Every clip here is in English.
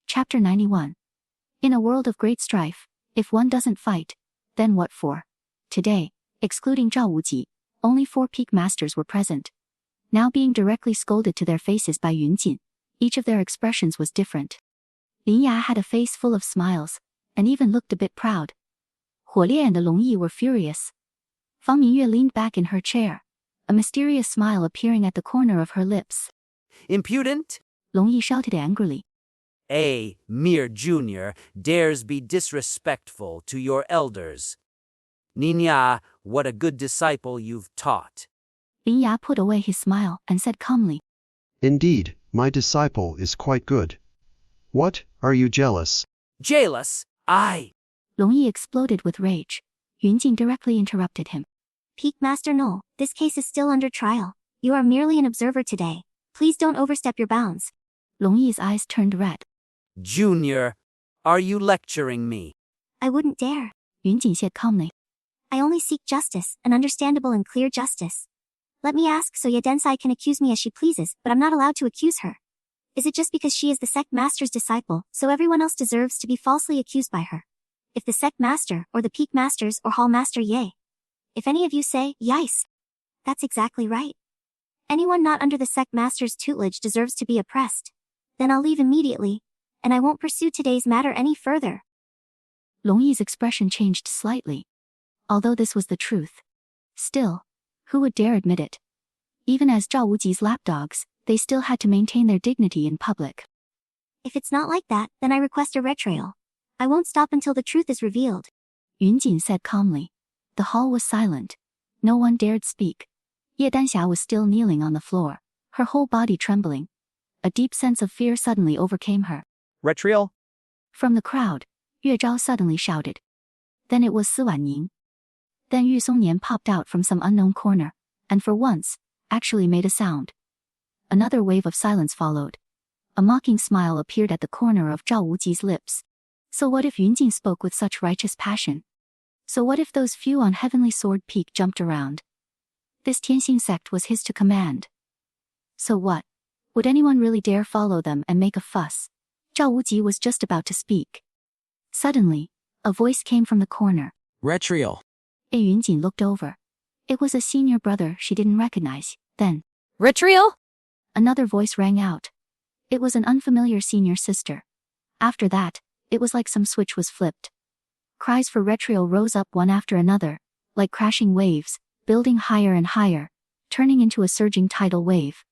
Chapter 91. In a world of great strife, if one doesn't fight, then what for? Today, excluding Zhao Wuji, only 4 peak masters were present. Now being directly scolded to their faces by Yun Jin, each of their expressions was different. Lin Ya had a face full of smiles, and even looked a bit proud. Huo Lie and Long Yi were furious. Fang Mingyue leaned back in her chair, a mysterious smile appearing at the corner of her lips. Impudent? Long Yi shouted angrily. A mere junior dares be disrespectful to your elders. Ninya, what a good disciple you've taught. Lin Ya put away his smile and said calmly. Indeed, my disciple is quite good. What, are you jealous? Jealous? Long Yi exploded with rage. Yun Jing directly interrupted him. Peak Master No, this case is still under trial. You are merely an observer today. Please don't overstep your bounds. Long Yi's eyes turned red. Junior, are you lecturing me? I wouldn't dare. Yun Jing said calmly. I only seek justice, an understandable and clear justice. Let me ask so Ye Densai can accuse me as she pleases, but I'm not allowed to accuse her. Is it just because she is the sect master's disciple, so everyone else deserves to be falsely accused by her? If the sect master, or the peak masters, or hall master Ye. If any of you say, yes. That's exactly right. Anyone not under the sect master's tutelage deserves to be oppressed. Then I'll leave immediately, and I won't pursue today's matter any further. Long Yi's expression changed slightly. Although this was the truth. Still, who would dare admit it? Even as Zhao Wuji's lapdogs, they still had to maintain their dignity in public. If it's not like that, then I request a retrial. I won't stop until the truth is revealed. Yun Jin said calmly. The hall was silent. No one dared speak. Ye Danxia was still kneeling on the floor, her whole body trembling. A deep sense of fear suddenly overcame her. Retrial? From the crowd, Yue Zhao suddenly shouted. Then it was Si Wanning. Then Yu Songnian popped out from some unknown corner, and for once, actually made a sound. Another wave of silence followed. A mocking smile appeared at the corner of Zhao Wuji's lips. So what if Yun Jing spoke with such righteous passion? So what if those few on Heavenly Sword Peak jumped around? This Tianxing sect was his to command. So what? Would anyone really dare follow them and make a fuss? Zhao Wuji was just about to speak. Suddenly, a voice came from the corner. Retrial. Yun Jin looked over. It was a senior brother she didn't recognize. Then, Retrial? Another voice rang out. It was an unfamiliar senior sister. After that, it was like some switch was flipped. Cries for retrial rose up one after another, like crashing waves, building higher and higher, turning into a surging tidal wave.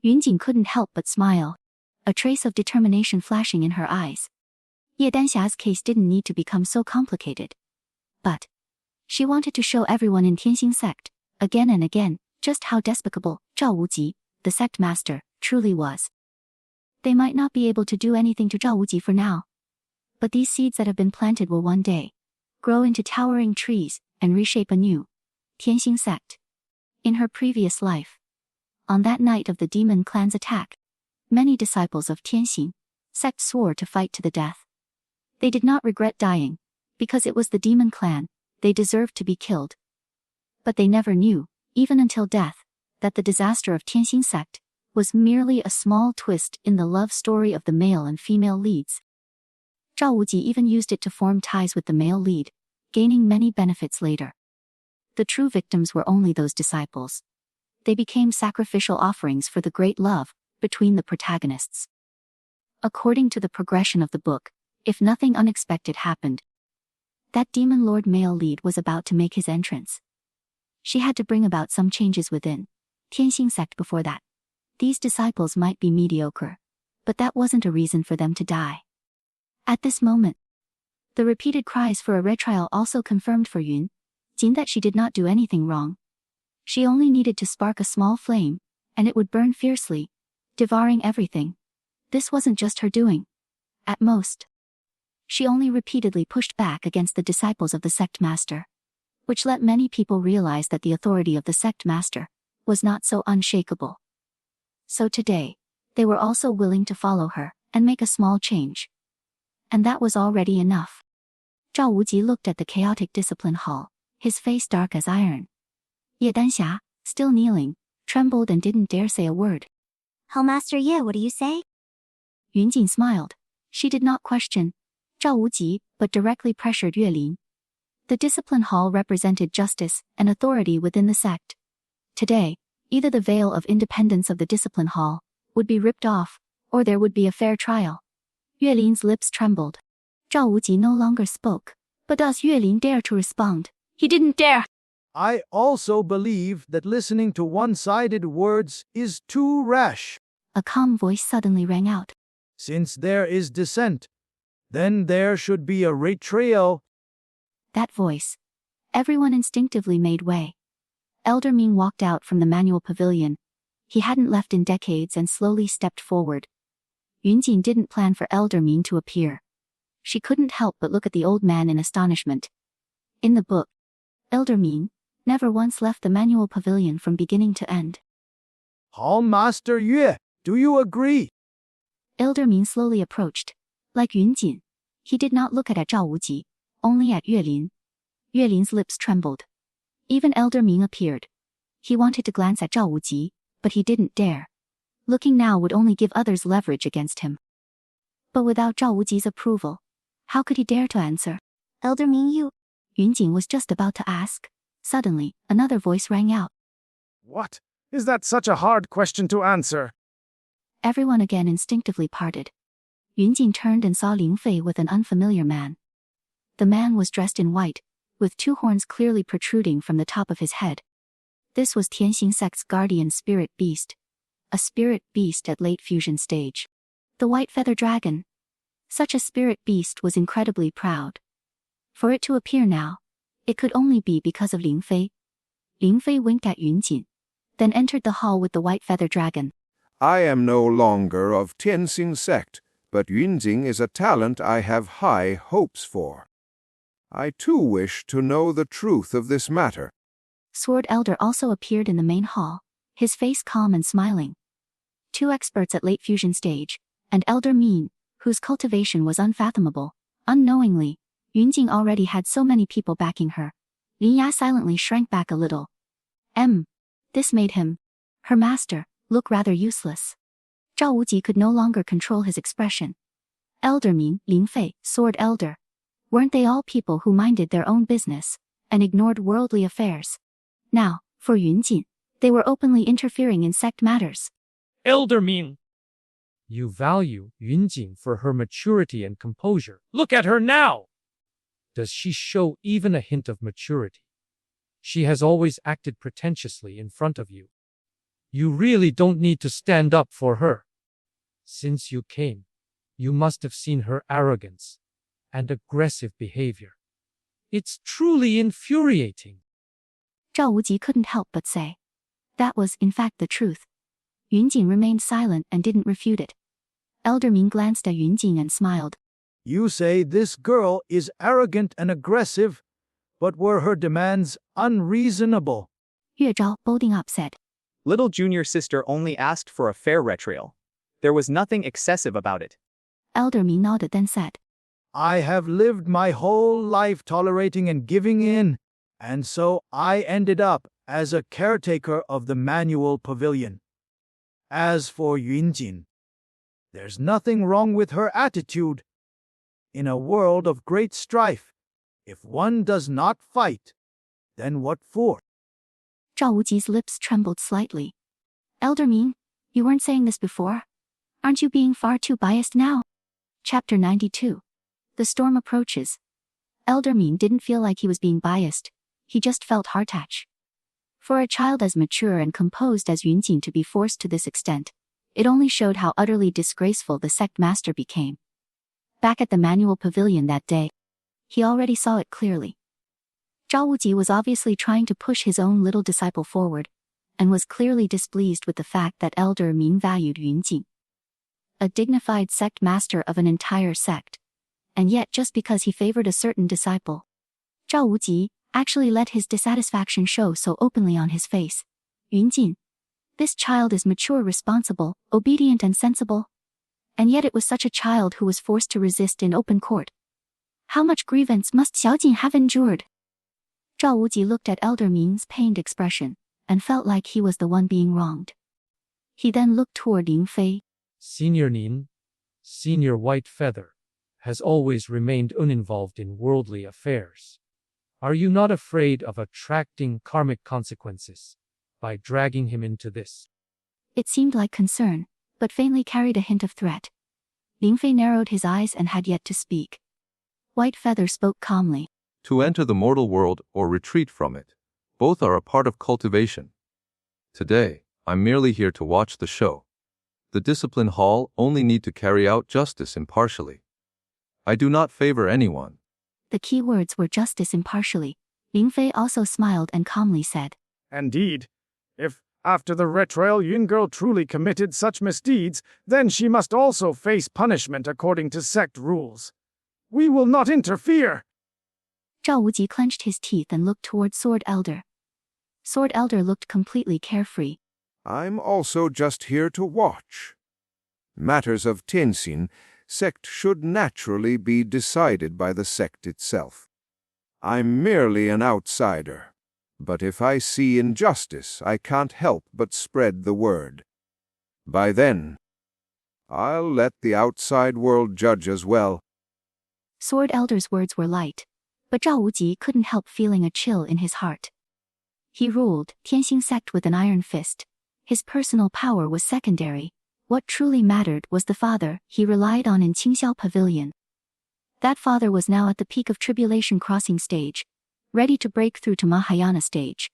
Yun Jing couldn't help but smile, a trace of determination flashing in her eyes. Ye Danxia's case didn't need to become so complicated. But she wanted to show everyone in Tianxing sect, again and again, just how despicable Zhao Wuji, the sect master, truly was. They might not be able to do anything to Zhao Wuji for now. But these seeds that have been planted will one day grow into towering trees and reshape a new Tianxing sect. In her previous life, on that night of the demon clan's attack, many disciples of Tianxing sect swore to fight to the death. They did not regret dying, because it was the demon clan, they deserved to be killed. But they never knew, even until death, that the disaster of Tianxing sect was merely a small twist in the love story of the male and female leads. Zhao Wuji even used it to form ties with the male lead, gaining many benefits later. The true victims were only those disciples. They became sacrificial offerings for the great love between the protagonists. According to the progression of the book, if nothing unexpected happened, that demon lord male lead was about to make his entrance. She had to bring about some changes within Tianxing sect before that. These disciples might be mediocre, but that wasn't a reason for them to die. At this moment, the repeated cries for a retrial also confirmed for Yun Jin that she did not do anything wrong. She only needed to spark a small flame, and it would burn fiercely, devouring everything. This wasn't just her doing. At most, she only repeatedly pushed back against the disciples of the sect master, which let many people realize that the authority of the sect master was not so unshakable. So today, they were also willing to follow her and make a small change. And that was already enough. Zhao Wuji looked at the chaotic discipline hall, his face dark as iron. Ye Danxia, still kneeling, trembled and didn't dare say a word. Hellmaster Ye, what do you say? Yunjin smiled. She did not question Zhao Wuji, but directly pressured Yue Lin. The discipline hall represented justice and authority within the sect. Today, either the veil of independence of the discipline hall would be ripped off, or there would be a fair trial. Yue Lin's lips trembled. Zhao Wuji no longer spoke, but does Yue Lin dare to respond? He didn't dare. I also believe that listening to one-sided words is too rash. A calm voice suddenly rang out. Since there is dissent, then there should be a retrial. That voice. Everyone instinctively made way. Elder Ming walked out from the manual pavilion. He hadn't left in decades and slowly stepped forward. Yunjin didn't plan for Elder Ming to appear. She couldn't help but look at the old man in astonishment. In the book, Elder Ming never once left the manual pavilion from beginning to end. Hallmaster Yue, do you agree? Elder Ming slowly approached. Like Yunjin, he did not look at Zhao Wuji, only at Yue Lin. Yue Lin's lips trembled. Even Elder Ming appeared. He wanted to glance at Zhao Wuji, but he didn't dare. Looking now would only give others leverage against him. But without Zhao Wuji's approval, how could he dare to answer? Elder Ming, you. Yunjin was just about to ask. Suddenly, another voice rang out. What? Is that such a hard question to answer? Everyone again instinctively parted. Yunjin turned and saw Ling Fei with an unfamiliar man. The man was dressed in white, with two horns clearly protruding from the top of his head. This was Tianxing Sect's guardian spirit beast. A spirit beast at late fusion stage. The white feather dragon. Such a spirit beast was incredibly proud. For it to appear now, it could only be because of Ling Fei. Ling Fei winked at Yunjin, then entered the hall with the white feather dragon. I am no longer of Tianxing Sect, but Yunjing is a talent I have high hopes for. I too wish to know the truth of this matter. Sword Elder also appeared in the main hall, his face calm and smiling. Two experts at late fusion stage, and Elder Ming, whose cultivation was unfathomable. Unknowingly, Yunjing already had so many people backing her. Lin Ya silently shrank back a little. This made him, her master, look rather useless. Zhao Wuji could no longer control his expression. Elder Ming, Ling Fei, Sword Elder. Weren't they all people who minded their own business and ignored worldly affairs? Now, for Yunjin, they were openly interfering in sect matters. Elder Ming. You value Yunjing for her maturity and composure. Look at her now! Does she show even a hint of maturity? She has always acted pretentiously in front of you. You really don't need to stand up for her. Since you came, you must have seen her arrogance and aggressive behavior. It's truly infuriating. Zhao Wuji couldn't help but say. That was, in fact, the truth. Yunjin remained silent and didn't refute it. Elder Ming glanced at Yunjin and smiled. You say this girl is arrogant and aggressive, but were her demands unreasonable? Yue Zhao, bolding up, said. Little junior sister only asked for a fair retrial. There was nothing excessive about it. Elder Ming nodded, then said. I have lived my whole life tolerating and giving in, and so I ended up as a caretaker of the manual pavilion. As for Yunjin, there's nothing wrong with her attitude. In a world of great strife, if one does not fight, then what for? Zhao Wuji's lips trembled slightly. Elder Ming, you weren't saying this before? Aren't you being far too biased now? Chapter 92. The storm approaches. Elder Ming didn't feel like he was being biased. He just felt heart-touch. For a child as mature and composed as Yunjin to be forced to this extent, it only showed how utterly disgraceful the sect master became. Back at the manual pavilion that day, he already saw it clearly. Zhao Wuji was obviously trying to push his own little disciple forward, and was clearly displeased with the fact that Elder Ming valued Yunjin. A dignified sect master of an entire sect. And yet just because he favored a certain disciple, Zhao Wuji actually let his dissatisfaction show so openly on his face. Yunjin. This child is mature, responsible, obedient and sensible. And yet it was such a child who was forced to resist in open court. How much grievance must Xiaojin have endured? Zhao Wuji looked at Elder Ming's pained expression, and felt like he was the one being wronged. He then looked toward Ling Fei. Senior Nin, Senior White Feather, has always remained uninvolved in worldly affairs. Are you not afraid of attracting karmic consequences by dragging him into this? It seemed like concern, but faintly carried a hint of threat. Ling Fei narrowed his eyes and had yet to speak. White Feather spoke calmly. To enter the mortal world or retreat from it, both are a part of cultivation. Today, I'm merely here to watch the show. The discipline hall only need to carry out justice impartially. I do not favor anyone. The key words were justice impartially. Ling Fei also smiled and calmly said, Indeed. If, after the Retrail Yun girl truly committed such misdeeds, then she must also face punishment according to sect rules. We will not interfere. Zhao Wuji clenched his teeth and looked toward Sword Elder. Sword Elder looked completely carefree. I'm also just here to watch. Matters of Tenzin sect should naturally be decided by the sect itself. I'm merely an outsider, but if I see injustice, I can't help but spread the word. By then, I'll let the outside world judge as well. Sword Elder's words were light, but Zhao Wuji couldn't help feeling a chill in his heart. He ruled Tianxing sect with an iron fist. His personal power was secondary. What truly mattered was the father he relied on in Qingxiao Pavilion. That father was now at the peak of Tribulation Crossing stage, ready to break through to Mahayana stage.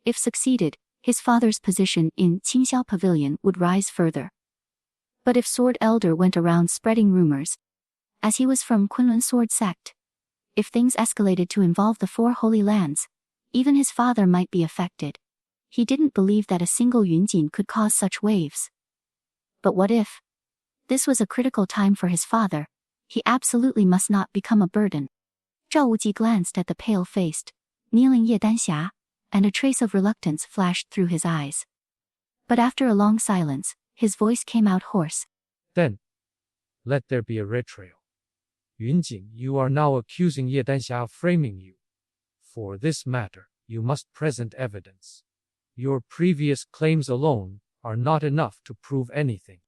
If succeeded, his father's position in Qingxiao Pavilion would rise further. But if Sword Elder went around spreading rumors, as he was from Kunlun Sword Sect, if things escalated to involve the Four Holy Lands, even his father might be affected. He didn't believe that a single Yunjin could cause such waves. But what if? This was a critical time for his father. He absolutely must not become a burden. Zhao Wuji glanced at the pale-faced, kneeling Ye Danxia, and a trace of reluctance flashed through his eyes. But after a long silence, his voice came out hoarse. Then, let there be a retrail. Yunjing, you are now accusing Ye Danxia of framing you. For this matter, you must present evidence. Your previous claims alone are not enough to prove anything.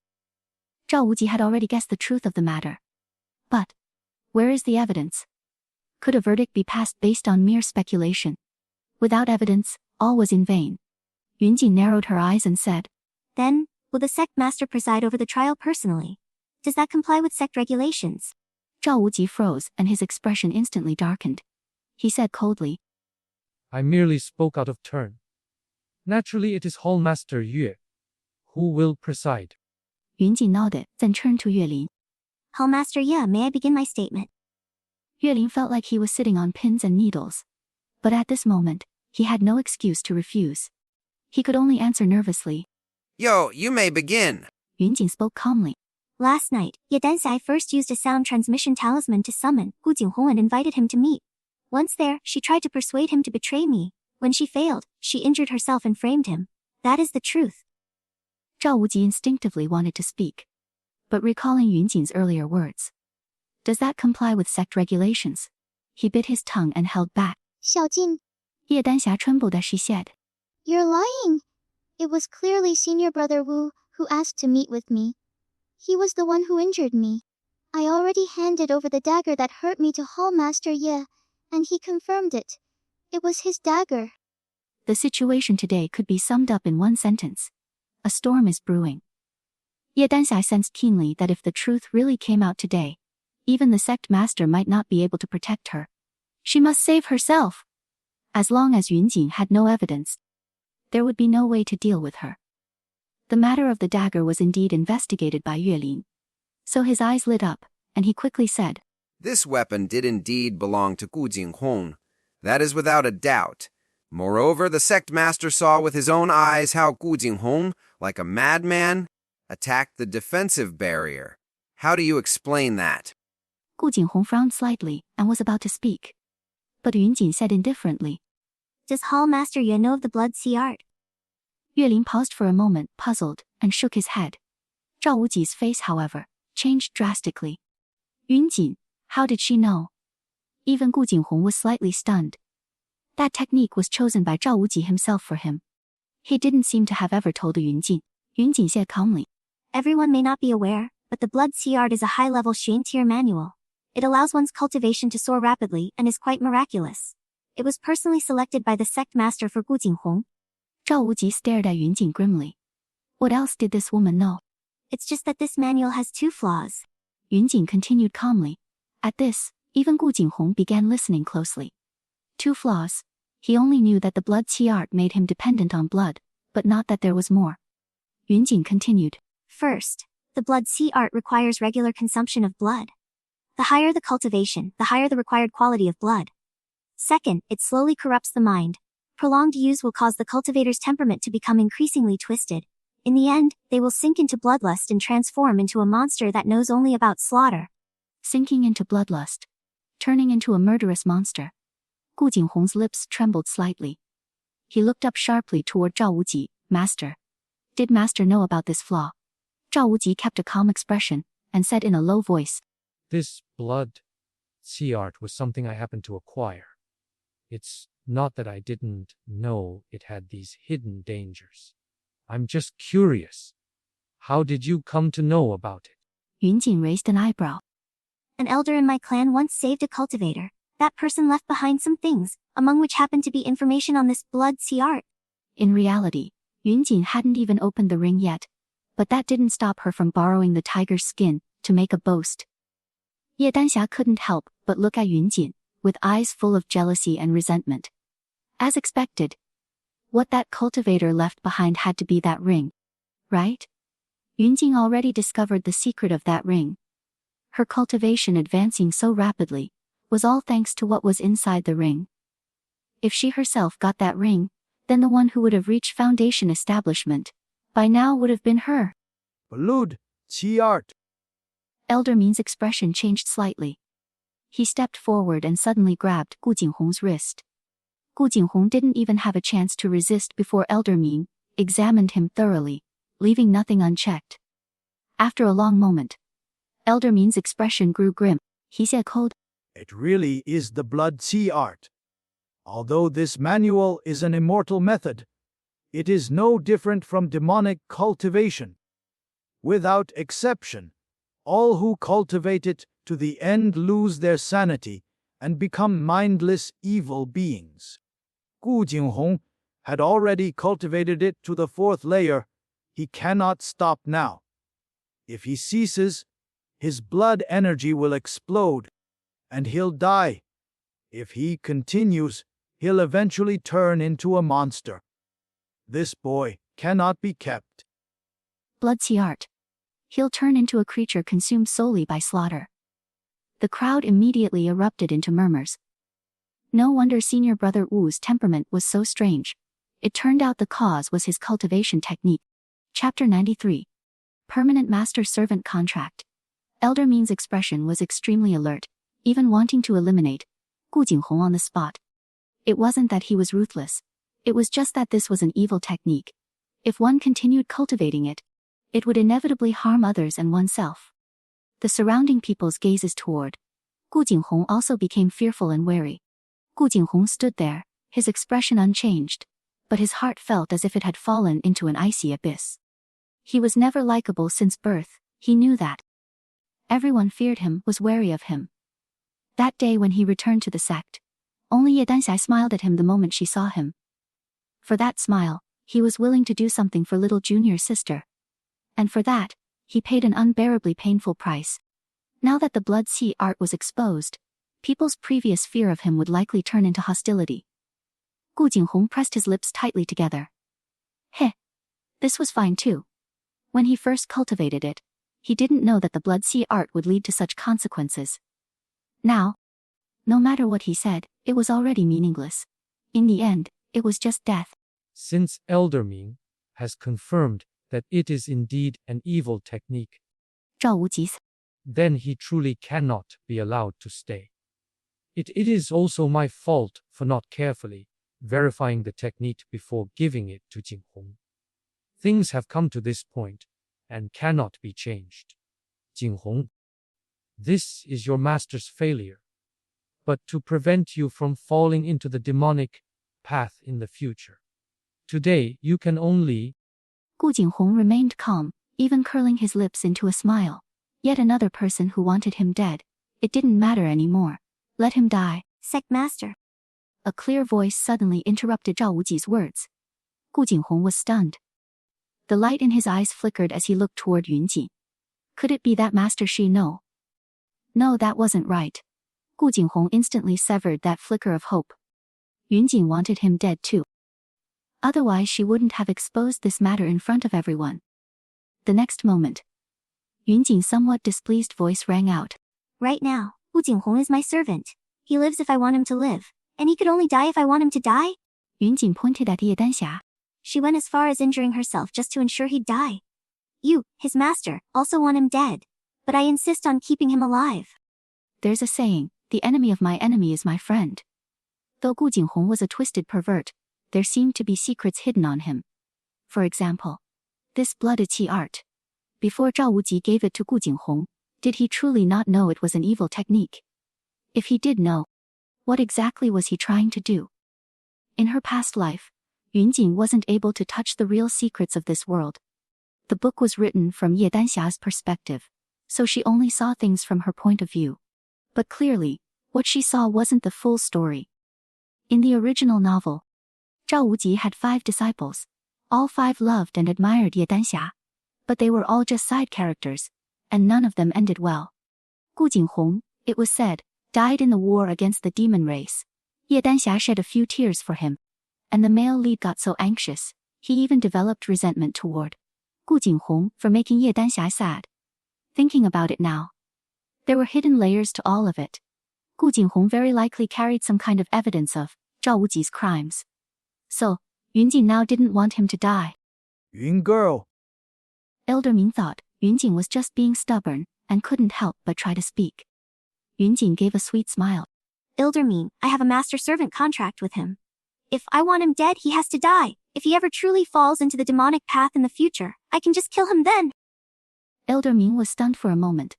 Zhao Wuji had already guessed the truth of the matter. But where is the evidence? Could a verdict be passed based on mere speculation? Without evidence, all was in vain. Yunjin narrowed her eyes and said, Then, will the sect master preside over the trial personally? Does that comply with sect regulations? Zhao Wuji froze and his expression instantly darkened. He said coldly, I merely spoke out of turn. Naturally, it is Hallmaster Yue who will preside. Yunjin nodded, then turned to Yuelin. Hallmaster Ye, may I begin my statement? Yuelin felt like he was sitting on pins and needles. But at this moment, he had no excuse to refuse. He could only answer nervously. Yo, you may begin. Yunjin spoke calmly. Last night, Ye Densai first used a sound transmission talisman to summon Gu Jinghong and invited him to meet. Once there, she tried to persuade him to betray me. When she failed, she injured herself and framed him. That is the truth. Zhao Wuji instinctively wanted to speak. But recalling Yunjin's earlier words, does that comply with sect regulations? He bit his tongue and held back. Xiaojin, Ye Danxia trembled as she said, you're lying. It was clearly Senior Brother Wu who asked to meet with me. He was the one who injured me. I already handed over the dagger that hurt me to Hallmaster Ye, and he confirmed it. It was his dagger. The situation today could be summed up in one sentence. A storm is brewing. Ye Danxia sensed keenly that if the truth really came out today, even the sect master might not be able to protect her. She must save herself. As long as Yunjin had no evidence, there would be no way to deal with her. The matter of the dagger was indeed investigated by Yuelin. So his eyes lit up, and he quickly said, This weapon did indeed belong to Gu Jinghong. That is without a doubt. Moreover, the sect master saw with his own eyes how Gu Jinghong, like a madman, attacked the defensive barrier. How do you explain that? Gu Jinghong frowned slightly and was about to speak. But Yunjin said indifferently, Does Hallmaster Ye know of the Blood Sea art? Yuelin paused for a moment, puzzled, and shook his head. Zhao Wuji's face, however, changed drastically. Yunjin, how did she know? Even Gu Jinghong was slightly stunned. That technique was chosen by Zhao Wuji himself for him. He didn't seem to have ever told Yun Jin. Yun Jin said calmly. Everyone may not be aware, but the Blood Sea Art is a high-level Xuan tier manual. It allows one's cultivation to soar rapidly and is quite miraculous. It was personally selected by the sect master for Gu Jinghong. Zhao Wuji stared at Yun Jin grimly. What else did this woman know? It's just that this manual has 2 flaws. Yun Jin continued calmly. At this, even Gu Jinghong began listening closely. 2 flaws. He only knew that the blood qi art made him dependent on blood, but not that there was more. Yun Jin continued. First, the blood sea art requires regular consumption of blood. The higher the cultivation, the higher the required quality of blood. Second, it slowly corrupts the mind. Prolonged use will cause the cultivator's temperament to become increasingly twisted. In the end, they will sink into bloodlust and transform into a monster that knows only about slaughter. Sinking into bloodlust. Turning into a murderous monster. Gu Jinghong's lips trembled slightly. He looked up sharply toward Zhao Wuji. Master. Did Master know about this flaw? Zhao Wuji kept a calm expression, and said in a low voice. This blood sea art was something I happened to acquire. It's not that I didn't know it had these hidden dangers. I'm just curious. How did you come to know about it? Yun Jin raised an eyebrow. An elder in my clan once saved a cultivator. That person left behind some things, among which happened to be information on this blood sea art. In reality, Yun Jin hadn't even opened the ring yet, but that didn't stop her from borrowing the tiger's skin to make a boast. Ye Danxia couldn't help but look at Yun Jin, with eyes full of jealousy and resentment. As expected, what that cultivator left behind had to be that ring. Right? Yun Jin already discovered the secret of that ring. Her cultivation advancing so rapidly was all thanks to what was inside the ring. If she herself got that ring, then the one who would have reached foundation establishment by now would have been her. Blood sea art. Elder Min's expression changed slightly. He stepped forward and suddenly grabbed Gu Jinghong's wrist. Gu Jinghong didn't even have a chance to resist before Elder Min examined him thoroughly, leaving nothing unchecked. After a long moment, Elder Min's expression grew grim. He said cold. It really is the blood sea art. Although this manual is an immortal method, it is no different from demonic cultivation. Without exception, all who cultivate it to the end lose their sanity and become mindless evil beings. Gu Jinghong had already cultivated it to the 4th layer. He cannot stop now. If he ceases, his blood energy will explode, and he'll die. If he continues, he'll eventually turn into a monster. This boy cannot be kept. Blood sea art. He'll turn into a creature consumed solely by slaughter. The crowd immediately erupted into murmurs. No wonder senior brother Wu's temperament was so strange. It turned out the cause was his cultivation technique. Chapter 93. Permanent Master-Servant Contract. Elder Min's expression was extremely alert, even wanting to eliminate Gu Jinghong on the spot. It wasn't that he was ruthless. It was just that this was an evil technique. If one continued cultivating it, it would inevitably harm others and oneself. The surrounding people's gazes toward Gu Jinghong also became fearful and wary. Gu Jinghong stood there, his expression unchanged, but his heart felt as if it had fallen into an icy abyss. He was never likable since birth, he knew that. Everyone feared him, was wary of him. That day when he returned to the sect, only Ye Danxia smiled at him the moment she saw him. For that smile, he was willing to do something for little junior sister. And for that, he paid an unbearably painful price. Now that the blood sea art was exposed, people's previous fear of him would likely turn into hostility. Gu Jinghong pressed his lips tightly together. Heh. This was fine too. When he first cultivated it, he didn't know that the blood sea art would lead to such consequences. Now, no matter what he said, it was already meaningless. In the end, it was just death. Since Elder Min has confirmed that it is indeed an evil technique, Zhao Wuji said. Then he truly cannot be allowed to stay. It is also my fault for not carefully verifying the technique before giving it to Jinghong. Things have come to this point and cannot be changed. Jinghong, this is your master's failure. but to prevent you from falling into the demonic path in the future. Today, you can only. 顾景洪 remained calm, even curling his lips into a smile. Yet another person who wanted him dead. It didn't matter anymore. Let him die. Sect Master. A clear voice suddenly interrupted Zhao Wuji's words. 顾景洪 was stunned. The light in his eyes flickered as he looked toward Yunjin. Could it be that Master Shi? No. No, that wasn't right. 顾景洪 instantly severed that flicker of hope. Yunjin wanted him dead too. Otherwise she wouldn't have exposed this matter in front of everyone. The next moment, Yunjin's somewhat displeased voice rang out. Right now, Wu Jinghong is my servant. He lives if I want him to live, and he could only die if I want him to die? Yunjin pointed at Ye Danxia. She went as far as injuring herself just to ensure he'd die. You, his master, also want him dead. But I insist on keeping him alive. There's a saying, the enemy of my enemy is my friend. Though Gu Jinghong was a twisted pervert, there seemed to be secrets hidden on him. For example, this blooded qi art. Before Zhao Wuji gave it to Gu Jinghong, did he truly not know it was an evil technique? If he did know, what exactly was he trying to do? In her past life, Yunjin wasn't able to touch the real secrets of this world. The book was written from Ye Danxia's perspective, so she only saw things from her point of view. But clearly, what she saw wasn't the full story. In the original novel, Zhao Wuji had 5 disciples. All 5 loved and admired Ye Danxia. But they were all just side characters, and none of them ended well. Gu Jinghong, it was said, died in the war against the demon race. Ye Danxia shed a few tears for him. And the male lead got so anxious, he even developed resentment toward Gu Jinghong for making Ye Danxia sad. Thinking about it now, there were hidden layers to all of it. Gu Jinghong very likely carried some kind of evidence of Zhao Wuji's crimes. So, Yunjin now didn't want him to die. Yun girl. Elder Ming thought Yunjin was just being stubborn and couldn't help but try to speak. Yunjin gave a sweet smile. Elder Ming, I have a master-servant contract with him. If I want him dead, he has to die. If he ever truly falls into the demonic path in the future, I can just kill him then. Elder Ming was stunned for a moment.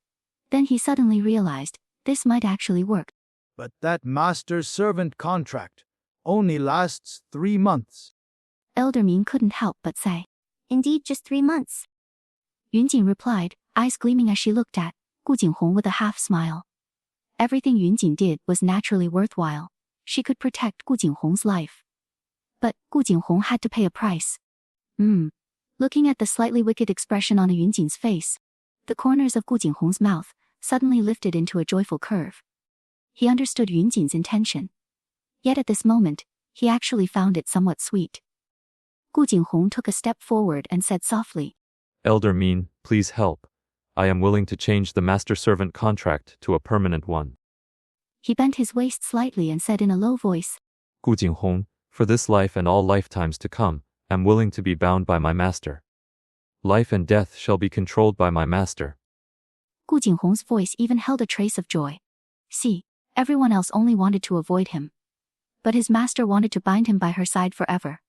Then he suddenly realized this might actually work. But that master-servant contract only lasts 3 months. Elder Ming couldn't help but say. Indeed, just 3 months. Yunjin replied, eyes gleaming as she looked at Gu Jinghong with a half-smile. Everything Yunjin did was naturally worthwhile. She could protect Gu Jinghong's life. But Gu Jinghong had to pay a price. Looking at the slightly wicked expression on Yunjin's face, the corners of Gu Jinghong's mouth suddenly lifted into a joyful curve. He understood Yunjin's intention. Yet at this moment, he actually found it somewhat sweet. Gu Jinghong took a step forward and said softly, Elder Min, please help. I am willing to change the master-servant contract to a permanent one. He bent his waist slightly and said in a low voice, Gu Jinghong, for this life and all lifetimes to come, am willing to be bound by my master. Life and death shall be controlled by my master. Gu Jinghong's voice even held a trace of joy. See, everyone else only wanted to avoid him. But his master wanted to bind him by her side forever.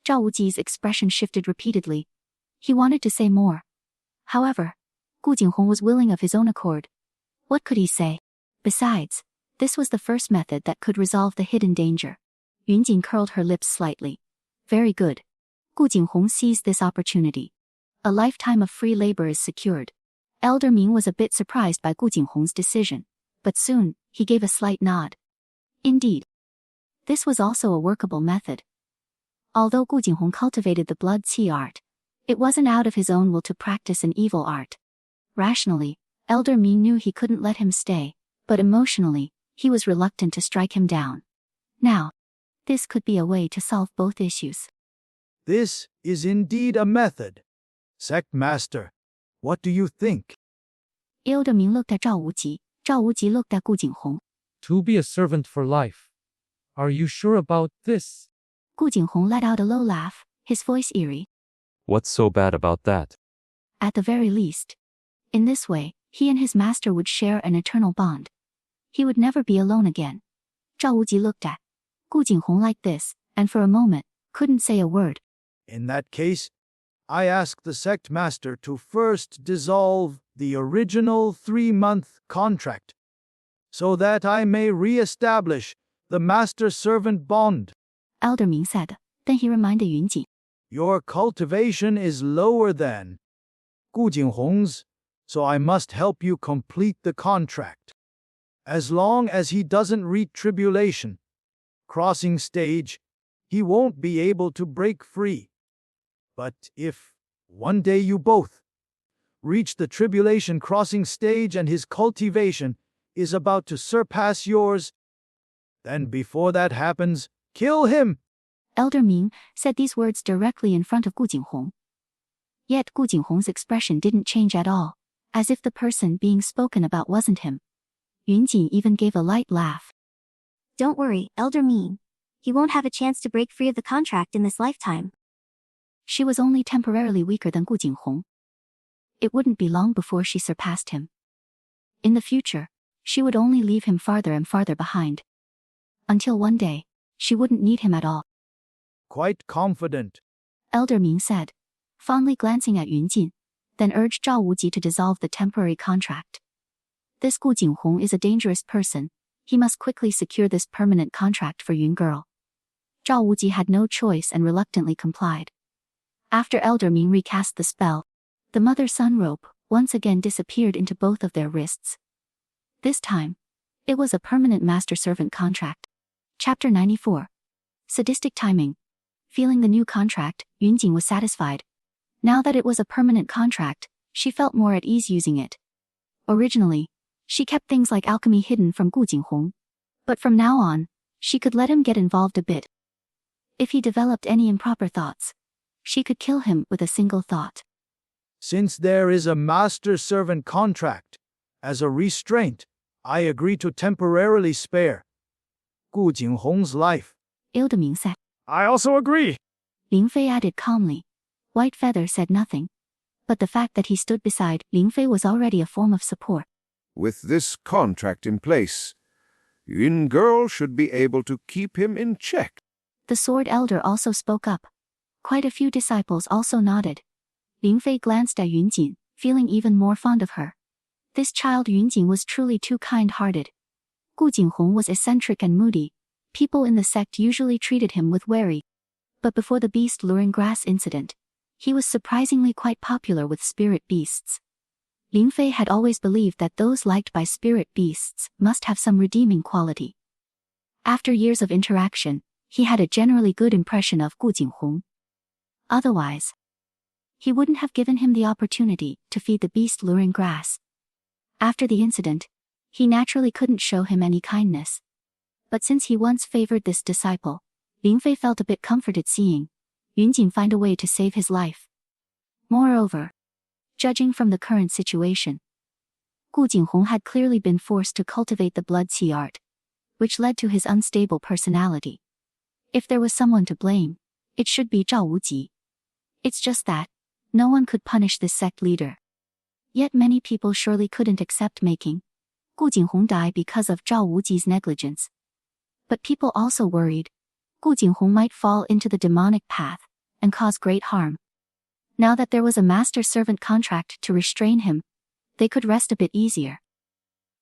Zhao Wuji's expression shifted repeatedly. He wanted to say more. However, Gu Jinghong was willing of his own accord. What could he say? Besides, this was the first method that could resolve the hidden danger. Yunjin curled her lips slightly. Very good. Gu Jinghong seized this opportunity. A lifetime of free labor is secured. Elder Ming was a bit surprised by Gu Jinghong's decision, but soon, he gave a slight nod. Indeed. This was also a workable method. Although Gu Jinghong cultivated the blood qi art, it wasn't out of his own will to practice an evil art. Rationally, Elder Ming knew he couldn't let him stay, but emotionally, he was reluctant to strike him down. Now, this could be a way to solve both issues. This is indeed a method. Sect Master, what do you think? Elder Ming looked at Zhao Wuji. Zhao Wuji looked at Gu Jinghong. To be a servant for life. Are you sure about this? Gu Jinghong let out a low laugh, his voice eerie. What's so bad about that? At the very least. In this way, he and his master would share an eternal bond. He would never be alone again. Zhao Wuji looked at Gu Jinghong like this, and for a moment, couldn't say a word. In that case, I ask the sect master to first dissolve the original 3-month contract. so that I may re-establish the master-servant bond. Elder Ming said. Then he reminded Yunjin. Your cultivation is lower than Gu Jinghong's, so I must help you complete the contract. As long as he doesn't reach tribulation crossing stage, he won't be able to break free. But if one day you both reach the tribulation crossing stage and his cultivation is about to surpass yours, then before that happens, kill him. Elder Ming said these words directly in front of Gu Jinghong. Yet Gu Jinghong's expression didn't change at all, as if the person being spoken about wasn't him. Yunjin even gave a light laugh. Don't worry, Elder Ming. He won't have a chance to break free of the contract in this lifetime. She was only temporarily weaker than Gu Jinghong. It wouldn't be long before she surpassed him. In the future, she would only leave him farther and farther behind. Until one day, she wouldn't need him at all. Quite confident, Elder Ming said, fondly glancing at Yunjin, then urged Zhao Wuji to dissolve the temporary contract. This Gu Jinghong is a dangerous person. He must quickly secure this permanent contract for Yun girl. Zhao Wuji had no choice and reluctantly complied. After Elder Ming recast the spell, the mother-son rope once again disappeared into both of their wrists. This time, it was a permanent master-servant contract. Chapter 94. Sadistic timing. Feeling the new contract, Yunjin was satisfied. Now that it was a permanent contract, she felt more at ease using it. Originally, she kept things like alchemy hidden from Gu Jinghong. But from now on, she could let him get involved a bit. If he developed any improper thoughts, she could kill him with a single thought. Since there is a master-servant contract, as a restraint, I agree to temporarily spare Gu Jinghong's life. Elder Ming said. I also agree. Lin Fei added calmly. White Feather said nothing. But the fact that he stood beside Lin Fei was already a form of support. With this contract in place, Yun girl should be able to keep him in check. The sword elder also spoke up. Quite a few disciples also nodded. Lin Fei glanced at Yunjin, feeling even more fond of her. This child Yunjin was truly too kind-hearted. Gu Jinghong was eccentric and moody. People in the sect usually treated him with worry. But before the beast luring grass incident, he was surprisingly quite popular with spirit beasts. Lin Fei had always believed that those liked by spirit beasts must have some redeeming quality. After years of interaction, he had a generally good impression of Gu Jinghong. Otherwise, he wouldn't have given him the opportunity to feed the beast luring grass. After the incident, he naturally couldn't show him any kindness. But since he once favored this disciple, Lin Fei felt a bit comforted seeing Yunjin find a way to save his life. Moreover, judging from the current situation, Gu Jinghong had clearly been forced to cultivate the blood qi art, which led to his unstable personality. If there was someone to blame, it should be Zhao Wuji. It's just that no one could punish this sect leader. Yet many people surely couldn't accept making Gu Jinghong die because of Zhao Wuji's negligence. But people also worried Gu Jinghong might fall into the demonic path and cause great harm. Now that there was a master-servant contract to restrain him, they could rest a bit easier.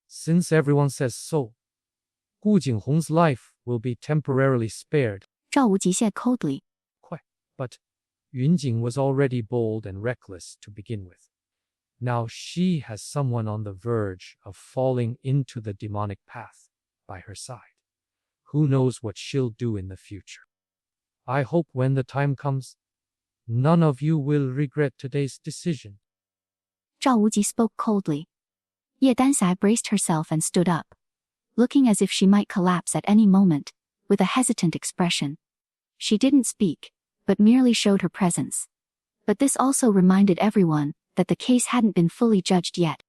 Since everyone says so, Gu Jinghong's life will be temporarily spared. Zhao Wuji said coldly. But Yunjing was already bold and reckless to begin with. Now she has someone on the verge of falling into the demonic path by her side. Who knows what she'll do in the future? I hope when the time comes, none of you will regret today's decision. Zhao Wuji spoke coldly. Ye Danxia braced herself and stood up, looking as if she might collapse at any moment, with a hesitant expression. She didn't speak, but merely showed her presence. But this also reminded everyone that the case hadn't been fully judged yet.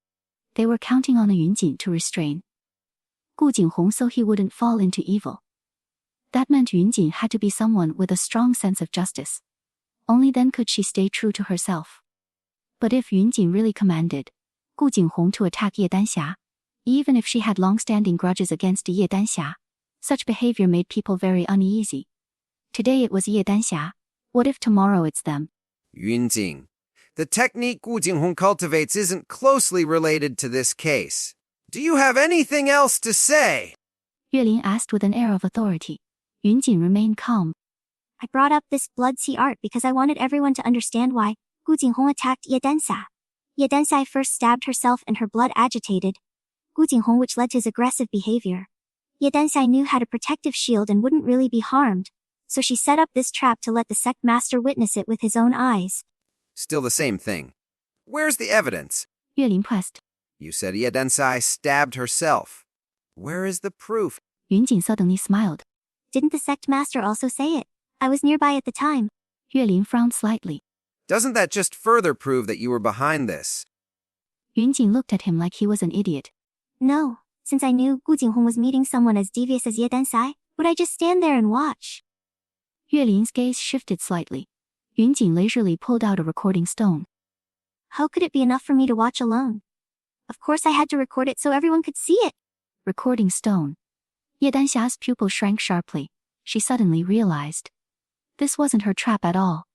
They were counting on a Yunjin to restrain Gu Jinghong so he wouldn't fall into evil. That meant Yunjin had to be someone with a strong sense of justice. Only then could she stay true to herself. But if Yunjin really commanded Gu Jinghong to attack Ye Danxia, even if she had long-standing grudges against Ye Danxia, such behavior made people very uneasy. Today it was Ye Danxia. What if tomorrow it's them? Yunjing. The technique Gu Jinghong cultivates isn't closely related to this case. Do you have anything else to say? 岳林 asked with an air of authority. 云锦 remained calm. I brought up this blood sea art because I wanted everyone to understand why Gu Jinghong attacked Ye Densai. Ye Densai first stabbed herself and her blood agitated Gu Jinghong, which led to his aggressive behavior. Ye Densai knew had a protective shield and wouldn't really be harmed, so she set up this trap to let the sect master witness it with his own eyes. Still the same thing. Where's the evidence? 岳林 pressed. You said Ye Densai stabbed herself. Where is the proof? 云锦 suddenly smiled. Didn't the sect master also say it? I was nearby at the time. 岳林 frowned slightly. Doesn't that just further prove that you were behind this? 云锦 looked at him like he was an idiot. No, since I knew Gu Jinghong was meeting someone as devious as Ye Densai, would I just stand there and watch? 岳林's gaze shifted slightly. 云锦 leisurely pulled out a recording stone. How could it be enough for me to watch alone? Of course I had to record it so everyone could see it. Recording stone. Ye Danxia's pupil shrank sharply. She suddenly realized. This wasn't her trap at all.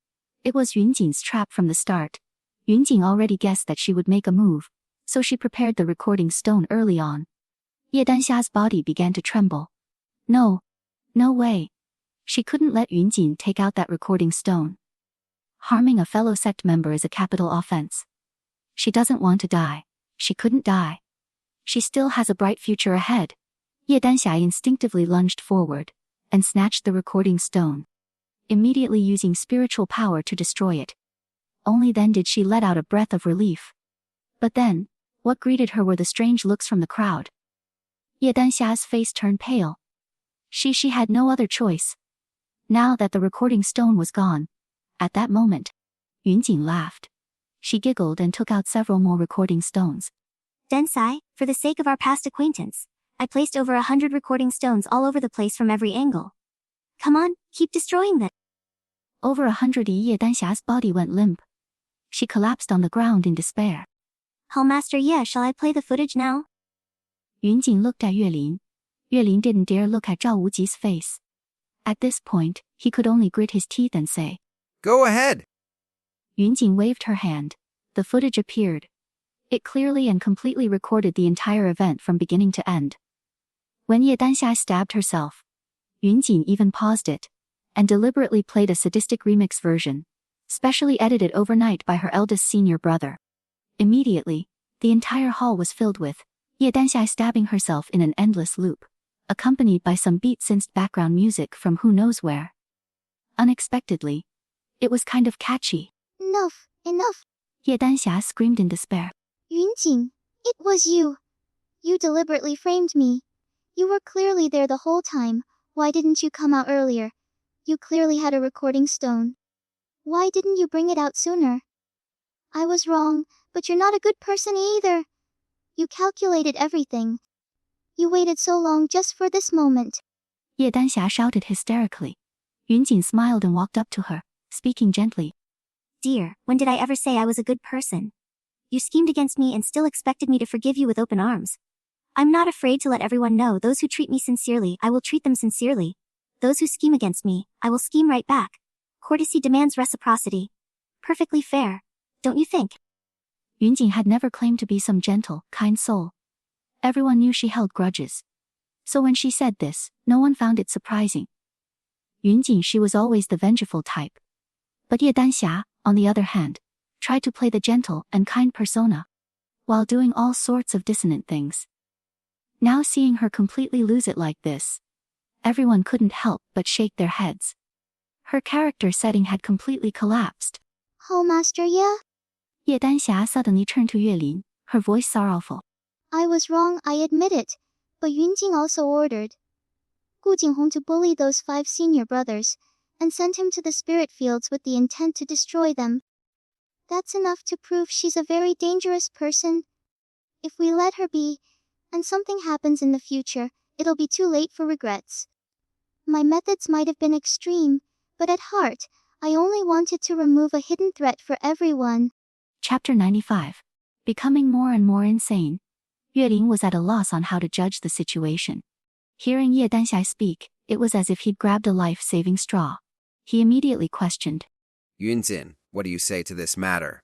It was Yunjin's trap from the start. Yunjin already guessed that she would make a move, so she prepared the recording stone early on. Ye Danxia's body began to tremble. No. No way. She couldn't let Yunjin take out that recording stone. Harming a fellow sect member is a capital offense. She doesn't want to die. She couldn't die. She still has a bright future ahead. Ye Danxia instinctively lunged forward and snatched the recording stone, immediately using spiritual power to destroy it. Only then did she let out a breath of relief. But then, what greeted her were the strange looks from the crowd. Ye Danxia's face turned pale. She had no other choice. Now that the recording stone was gone, at that moment, Yunjin laughed. She giggled and took out several more recording stones. Densai, for the sake of our past acquaintance, I placed over 100 recording stones all over the place from every angle. Come on, keep destroying them. Over 100. Ye Danxia's body went limp. She collapsed on the ground in despair. Hallmaster Ye, shall I play the footage now? Yunjin looked at Yue Lin. Yue Lin didn't dare look at Zhao Wuji's face. At this point, he could only grit his teeth and say, Go ahead. Yunjin waved her hand. The footage appeared. It clearly and completely recorded the entire event from beginning to end. When Ye Danxia stabbed herself, Yunjin even paused it and deliberately played a sadistic remix version, specially edited overnight by her eldest senior brother. Immediately, the entire hall was filled with Ye Danxia stabbing herself in an endless loop, accompanied by some beat-synced background music from who knows where. Unexpectedly, it was kind of catchy. Enough, enough. Ye Danxia screamed in despair. Yunjin, it was you. You deliberately framed me. You were clearly there the whole time. Why didn't you come out earlier? You clearly had a recording stone. Why didn't you bring it out sooner? I was wrong, but you're not a good person either. You calculated everything. You waited so long just for this moment. Ye Danxia shouted hysterically. Yunjin smiled and walked up to her, speaking gently. Dear, when did I ever say I was a good person? You schemed against me and still expected me to forgive you with open arms. I'm not afraid to let everyone know those who treat me sincerely, I will treat them sincerely. Those who scheme against me, I will scheme right back. Courtesy demands reciprocity. Perfectly fair, don't you think? Yunjin had never claimed to be some gentle, kind soul. Everyone knew she held grudges. So when she said this, no one found it surprising. Yunjin, she was always the vengeful type. But Ye Danxia, on the other hand, tried to play the gentle and kind persona, while doing all sorts of dissonant things. Now seeing her completely lose it like this, everyone couldn't help but shake their heads. Her character setting had completely collapsed. Hallmaster Ye? Ye Danxia suddenly turned to Yue Lin, her voice sorrowful. I was wrong, I admit it. But Yunjing also ordered Gu Jinghong to bully those 5 senior brothers, and send him to the spirit fields with the intent to destroy them. That's enough to prove she's a very dangerous person. If we let her be, and something happens in the future, it'll be too late for regrets. My methods might have been extreme, but at heart, I only wanted to remove a hidden threat for everyone. Chapter 95. Becoming more and more insane. Yue Lin was at a loss on how to judge the situation. Hearing Ye Danxia speak, it was as if he'd grabbed a life-saving straw. He immediately questioned. Yunjin, what do you say to this matter?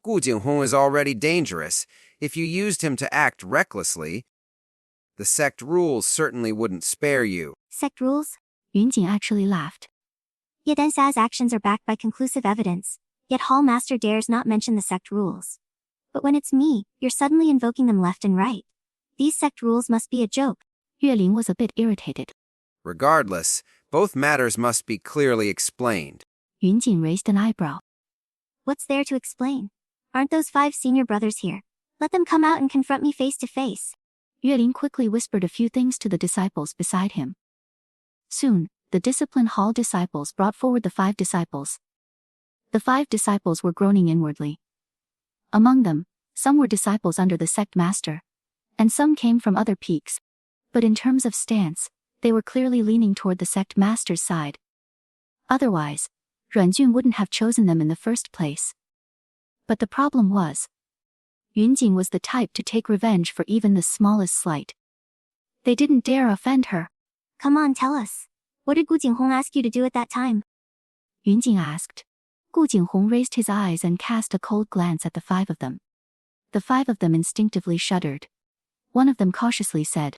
Gu Jinghong is already dangerous. If you used him to act recklessly, the sect rules certainly wouldn't spare you. Sect rules? Yunjing actually laughed. Yedensa's actions are backed by conclusive evidence, yet Hall Master dares not mention the sect rules. But when it's me, you're suddenly invoking them left and right. These sect rules must be a joke. Yuelin was a bit irritated. Regardless, both matters must be clearly explained. Yunjing raised an eyebrow. What's there to explain? Aren't those 5 senior brothers here? Let them come out and confront me face to face. Yuelin quickly whispered a few things to the disciples beside him. Soon, the discipline hall disciples brought forward the 5 disciples. The 5 disciples were groaning inwardly. Among them, some were disciples under the sect master, and some came from other peaks. But in terms of stance, they were clearly leaning toward the sect master's side. Otherwise, Ruanjun wouldn't have chosen them in the first place. But the problem was, Yunjing was the type to take revenge for even the smallest slight. They didn't dare offend her. Come on, tell us. What did Gu Jinghong ask you to do at that time? Yunjing asked. Gu Jinghong raised his eyes and cast a cold glance at the 5 of them. The 5 of them instinctively shuddered. One of them cautiously said,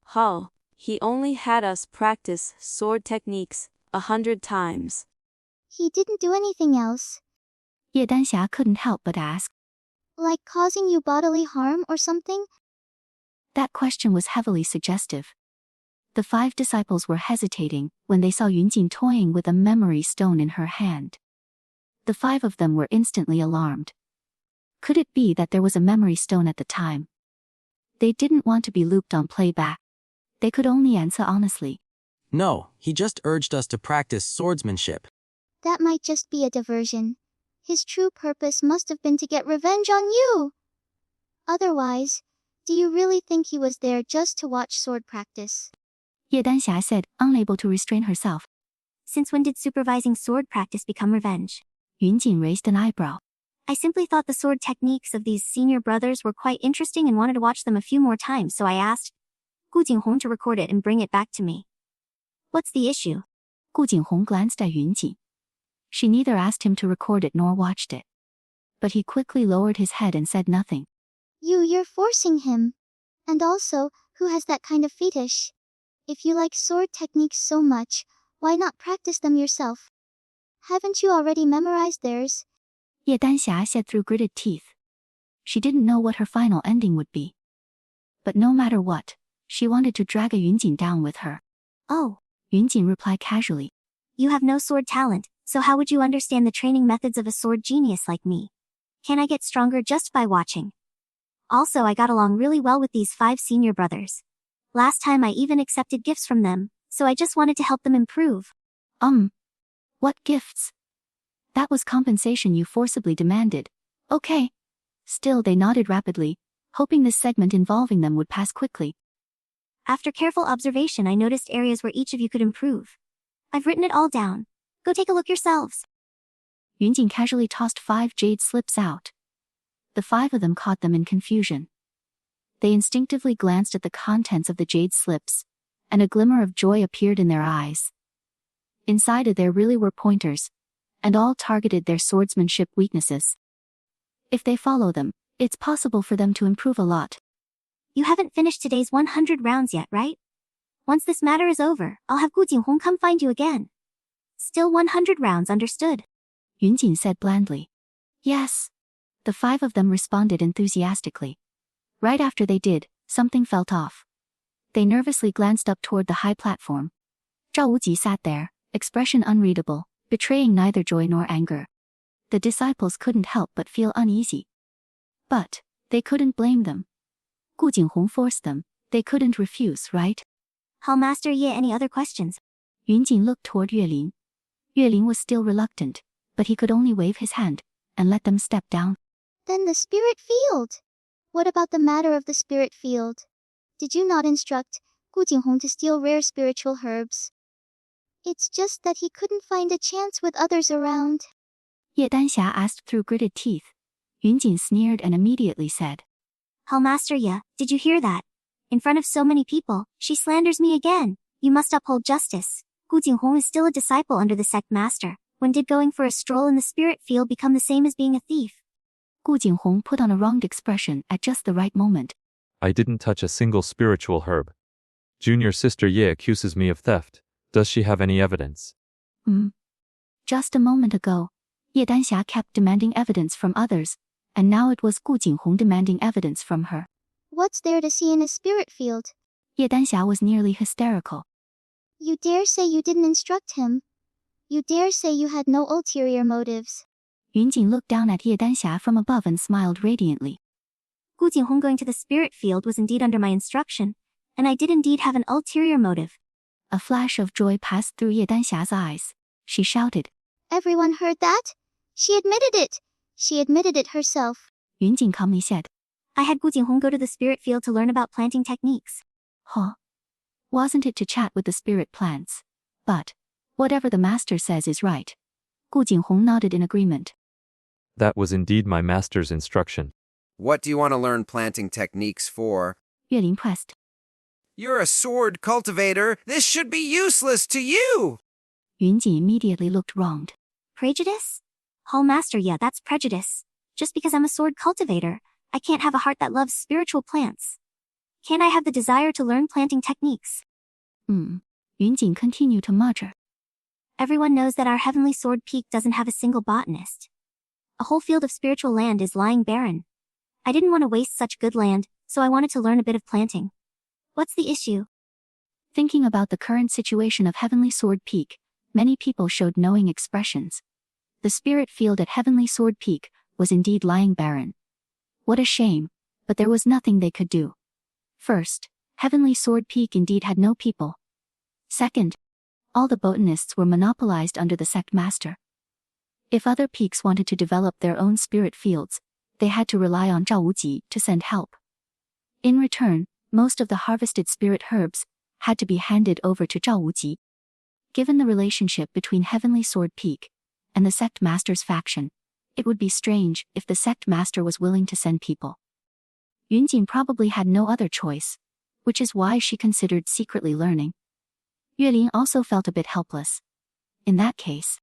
Hall, he only had us practice sword techniques 100 times. He didn't do anything else. Ye Danxia couldn't help but ask. Like causing you bodily harm or something? That question was heavily suggestive. The 5 disciples were hesitating when they saw Yunjing toying with a memory stone in her hand. The 5 of them were instantly alarmed. Could it be that there was a memory stone at the time? They didn't want to be looped on playback. They could only answer honestly. No, he just urged us to practice swordsmanship. That might just be a diversion. His true purpose must have been to get revenge on you. Otherwise, do you really think he was there just to watch sword practice? Ye Danxia said, unable to restrain herself. Since when did supervising sword practice become revenge? Yunjing raised an eyebrow. I simply thought the sword techniques of these senior brothers were quite interesting and wanted to watch them a few more times, so I asked Gu Jinghong to record it and bring it back to me. What's the issue? Gu Jinghong glanced at Yunjing. She neither asked him to record it nor watched it. But he quickly lowered his head and said nothing. You're forcing him. And also, who has that kind of fetish? If you like sword techniques so much, why not practice them yourself? Haven't you already memorized theirs? Ye Danxia said through gritted teeth. She didn't know what her final ending would be. But no matter what, she wanted to drag a Yunjing down with her. Oh, Yunjing replied casually. You have no sword talent, so how would you understand the training methods of a sword genius like me? Can I get stronger just by watching? Also, I got along really well with these 5 senior brothers. Last time I even accepted gifts from them, so I just wanted to help them improve. What gifts? That was compensation you forcibly demanded. Okay. Still they nodded rapidly, hoping this segment involving them would pass quickly. After careful observation, I noticed areas where each of you could improve. I've written it all down. Go take a look yourselves. Yunjing casually tossed 5 jade slips out. The 5 of them caught them in confusion. They instinctively glanced at the contents of the jade slips, and a glimmer of joy appeared in their eyes. Inside of there really were pointers, and all targeted their swordsmanship weaknesses. If they follow them, it's possible for them to improve a lot. You haven't finished today's 100 rounds yet, right? Once this matter is over, I'll have Gu Jinghong come find you again. Still 100 rounds, understood? Yunjing said blandly. Yes. The 5 of them responded enthusiastically. Right after they did, something felt off. They nervously glanced up toward the high platform. Zhao Wuji sat there, expression unreadable, betraying neither joy nor anger. The disciples couldn't help but feel uneasy. But they couldn't blame them. Gu Jinghong forced them, they couldn't refuse, right? Hall Master Ye, any other questions? Yunjing looked toward Yuelin. Yuelin was still reluctant, but he could only wave his hand and let them step down. Then the spirit field. What about the matter of the spirit field? Did you not instruct Gu Jinghong to steal rare spiritual herbs? It's just that he couldn't find a chance with others around. Ye Danxia asked through gritted teeth. Yunjing sneered and immediately said, Hall Master Ye, did you hear that? In front of so many people, she slanders me again. You must uphold justice. Gu Jinghong is still a disciple under the sect master. When did going for a stroll in the spirit field become the same as being a thief? Gu Jinghong put on a wronged expression at just the right moment. I didn't touch a single spiritual herb. Junior sister Ye accuses me of theft. Does she have any evidence? Just a moment ago, Ye Danxia kept demanding evidence from others, and now it was Gu Jinghong demanding evidence from her. What's there to see in a spirit field? Ye Danxia was nearly hysterical. You dare say you didn't instruct him? You dare say you had no ulterior motives? Yunjing looked down at Ye Danxia from above and smiled radiantly. Gu Jinghong going to the spirit field was indeed under my instruction, and I did indeed have an ulterior motive. A flash of joy passed through Ye Danxia's eyes. She shouted. Everyone heard that? She admitted it. She admitted it herself. Yunjing calmly said. I had Gu Jinghong go to the spirit field to learn about planting techniques. Huh? Wasn't it to chat with the spirit plants? But whatever the master says is right. Gu Jinghong nodded in agreement. That was indeed my master's instruction. What do you want to learn planting techniques for? Yue Ling pressed. You're a sword cultivator. This should be useless to you. Yunjing immediately looked wronged. Prejudice? Hall Master, yeah, that's prejudice. Just because I'm a sword cultivator, I can't have a heart that loves spiritual plants. Can't I have the desire to learn planting techniques? Yunjing continued to mutter. Everyone knows that our heavenly sword peak doesn't have a single botanist. A whole field of spiritual land is lying barren. I didn't want to waste such good land, so I wanted to learn a bit of planting. What's the issue? Thinking about the current situation of Heavenly Sword Peak, many people showed knowing expressions. The spirit field at Heavenly Sword Peak was indeed lying barren. What a shame, but there was nothing they could do. First, Heavenly Sword Peak indeed had no people. Second, all the botanists were monopolized under the sect master. If other peaks wanted to develop their own spirit fields, they had to rely on Zhao Wuji to send help. In return, most of the harvested spirit herbs had to be handed over to Zhao Wuji. Given the relationship between Heavenly Sword Peak and the sect master's faction, it would be strange if the sect master was willing to send people. Yunjin probably had no other choice, which is why she considered secretly learning. Yue Ling also felt a bit helpless. In that case,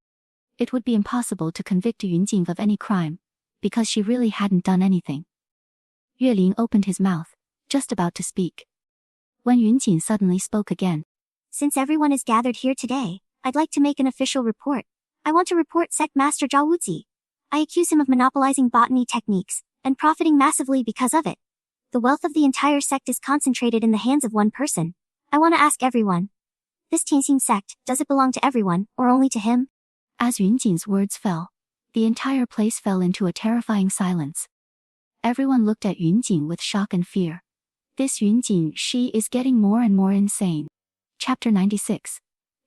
it would be impossible to convict Yunjin of any crime, because she really hadn't done anything. Yue Ling opened his mouth, just about to speak, when Yunjin suddenly spoke again. Since everyone is gathered here today, I'd like to make an official report. I want to report Sect Master Zhao Wuji. I accuse him of monopolizing botany techniques, and profiting massively because of it. The wealth of the entire sect is concentrated in the hands of one person. I want to ask everyone. This Tianxing sect, does it belong to everyone, or only to him? As Yunjin's words fell, the entire place fell into a terrifying silence. Everyone looked at Yunjin with shock and fear. This Yunjin, she is getting more and more insane. Chapter 96.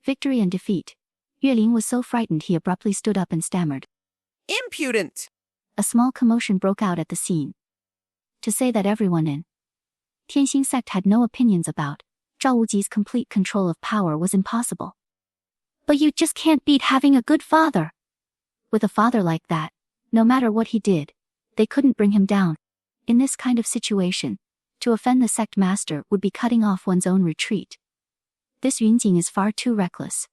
Victory and Defeat. Yue Ling was so frightened he abruptly stood up and stammered. Impudent! A small commotion broke out at the scene. To say that everyone in Tianxing sect had no opinions about Zhao Wuji's complete control of power was impossible. But you just can't beat having a good father. With a father like that, no matter what he did, they couldn't bring him down. In this kind of situation, to offend the sect master would be cutting off one's own retreat. This Yunjing is far too reckless.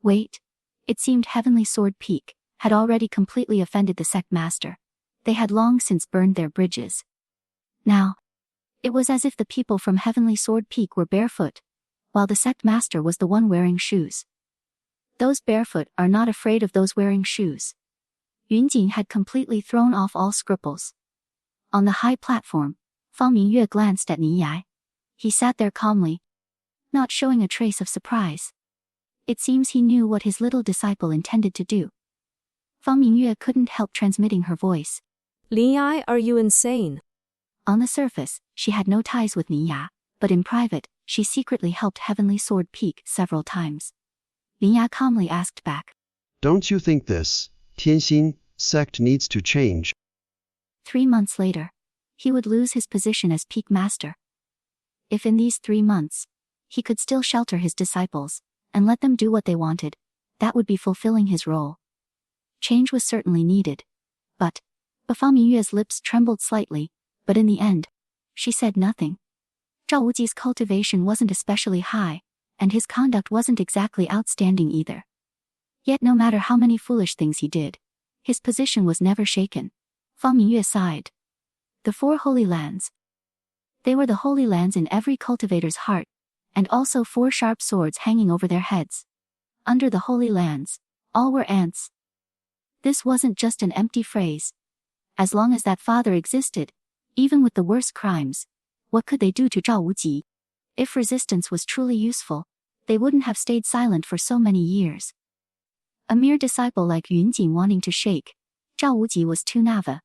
Wait. It seemed Heavenly Sword Peak had already completely offended the sect master. They had long since burned their bridges. Now, it was as if the people from Heavenly Sword Peak were barefoot, while the sect master was the one wearing shoes. Those barefoot are not afraid of those wearing shoes. Yunjing had completely thrown off all scruples. On the high platform, Fang Mingyue glanced at Niyai. He sat there calmly, not showing a trace of surprise. It seems he knew what his little disciple intended to do. Fang Mingyue couldn't help transmitting her voice. Liyai, are you insane? On the surface, she had no ties with Niya, but in private, she secretly helped Heavenly Sword Peak several times. Niya calmly asked back. Don't you think this Tianxing sect needs to change? 3 months later, he would lose his position as Peak Master. If in these 3 months, he could still shelter his disciples, and let them do what they wanted, that would be fulfilling his role. Change was certainly needed. But Fang Mingyue's lips trembled slightly, but in the end, she said nothing. Zhao Wuji's cultivation wasn't especially high, and his conduct wasn't exactly outstanding either. Yet no matter how many foolish things he did, his position was never shaken. Fang Mingyue sighed. The 4 Holy Lands. They were the Holy Lands in every cultivator's heart, and also 4 sharp swords hanging over their heads. Under the Holy Lands, all were ants. This wasn't just an empty phrase. As long as that father existed, even with the worst crimes, what could they do to Zhao Wuji? If resistance was truly useful, they wouldn't have stayed silent for so many years. A mere disciple like Yunjing wanting to shake Zhao Wuji was too naive.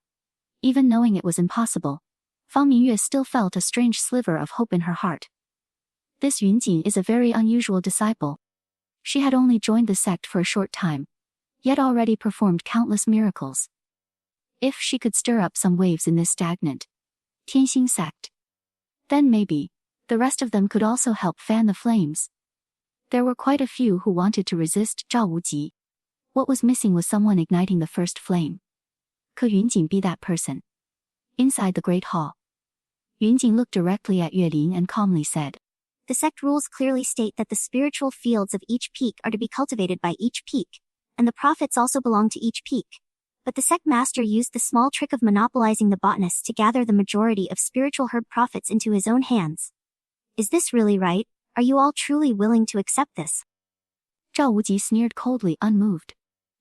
Even knowing it was impossible, Fang Mingyue still felt a strange sliver of hope in her heart. This Yunjing is a very unusual disciple. She had only joined the sect for a short time, yet already performed countless miracles. If she could stir up some waves in this stagnant Tianxing sect, then maybe the rest of them could also help fan the flames. There were quite a few who wanted to resist Zhao Wuji. What was missing was someone igniting the first flame. Could Yunjing be that person? Inside the Great Hall, Yunjing looked directly at Yue Lin and calmly said, The sect rules clearly state that the spiritual fields of each peak are to be cultivated by each peak, and the profits also belong to each peak. But the sect master used the small trick of monopolizing the botanists to gather the majority of spiritual herb profits into his own hands. Is this really right? Are you all truly willing to accept this? Zhao Wuji sneered coldly, unmoved.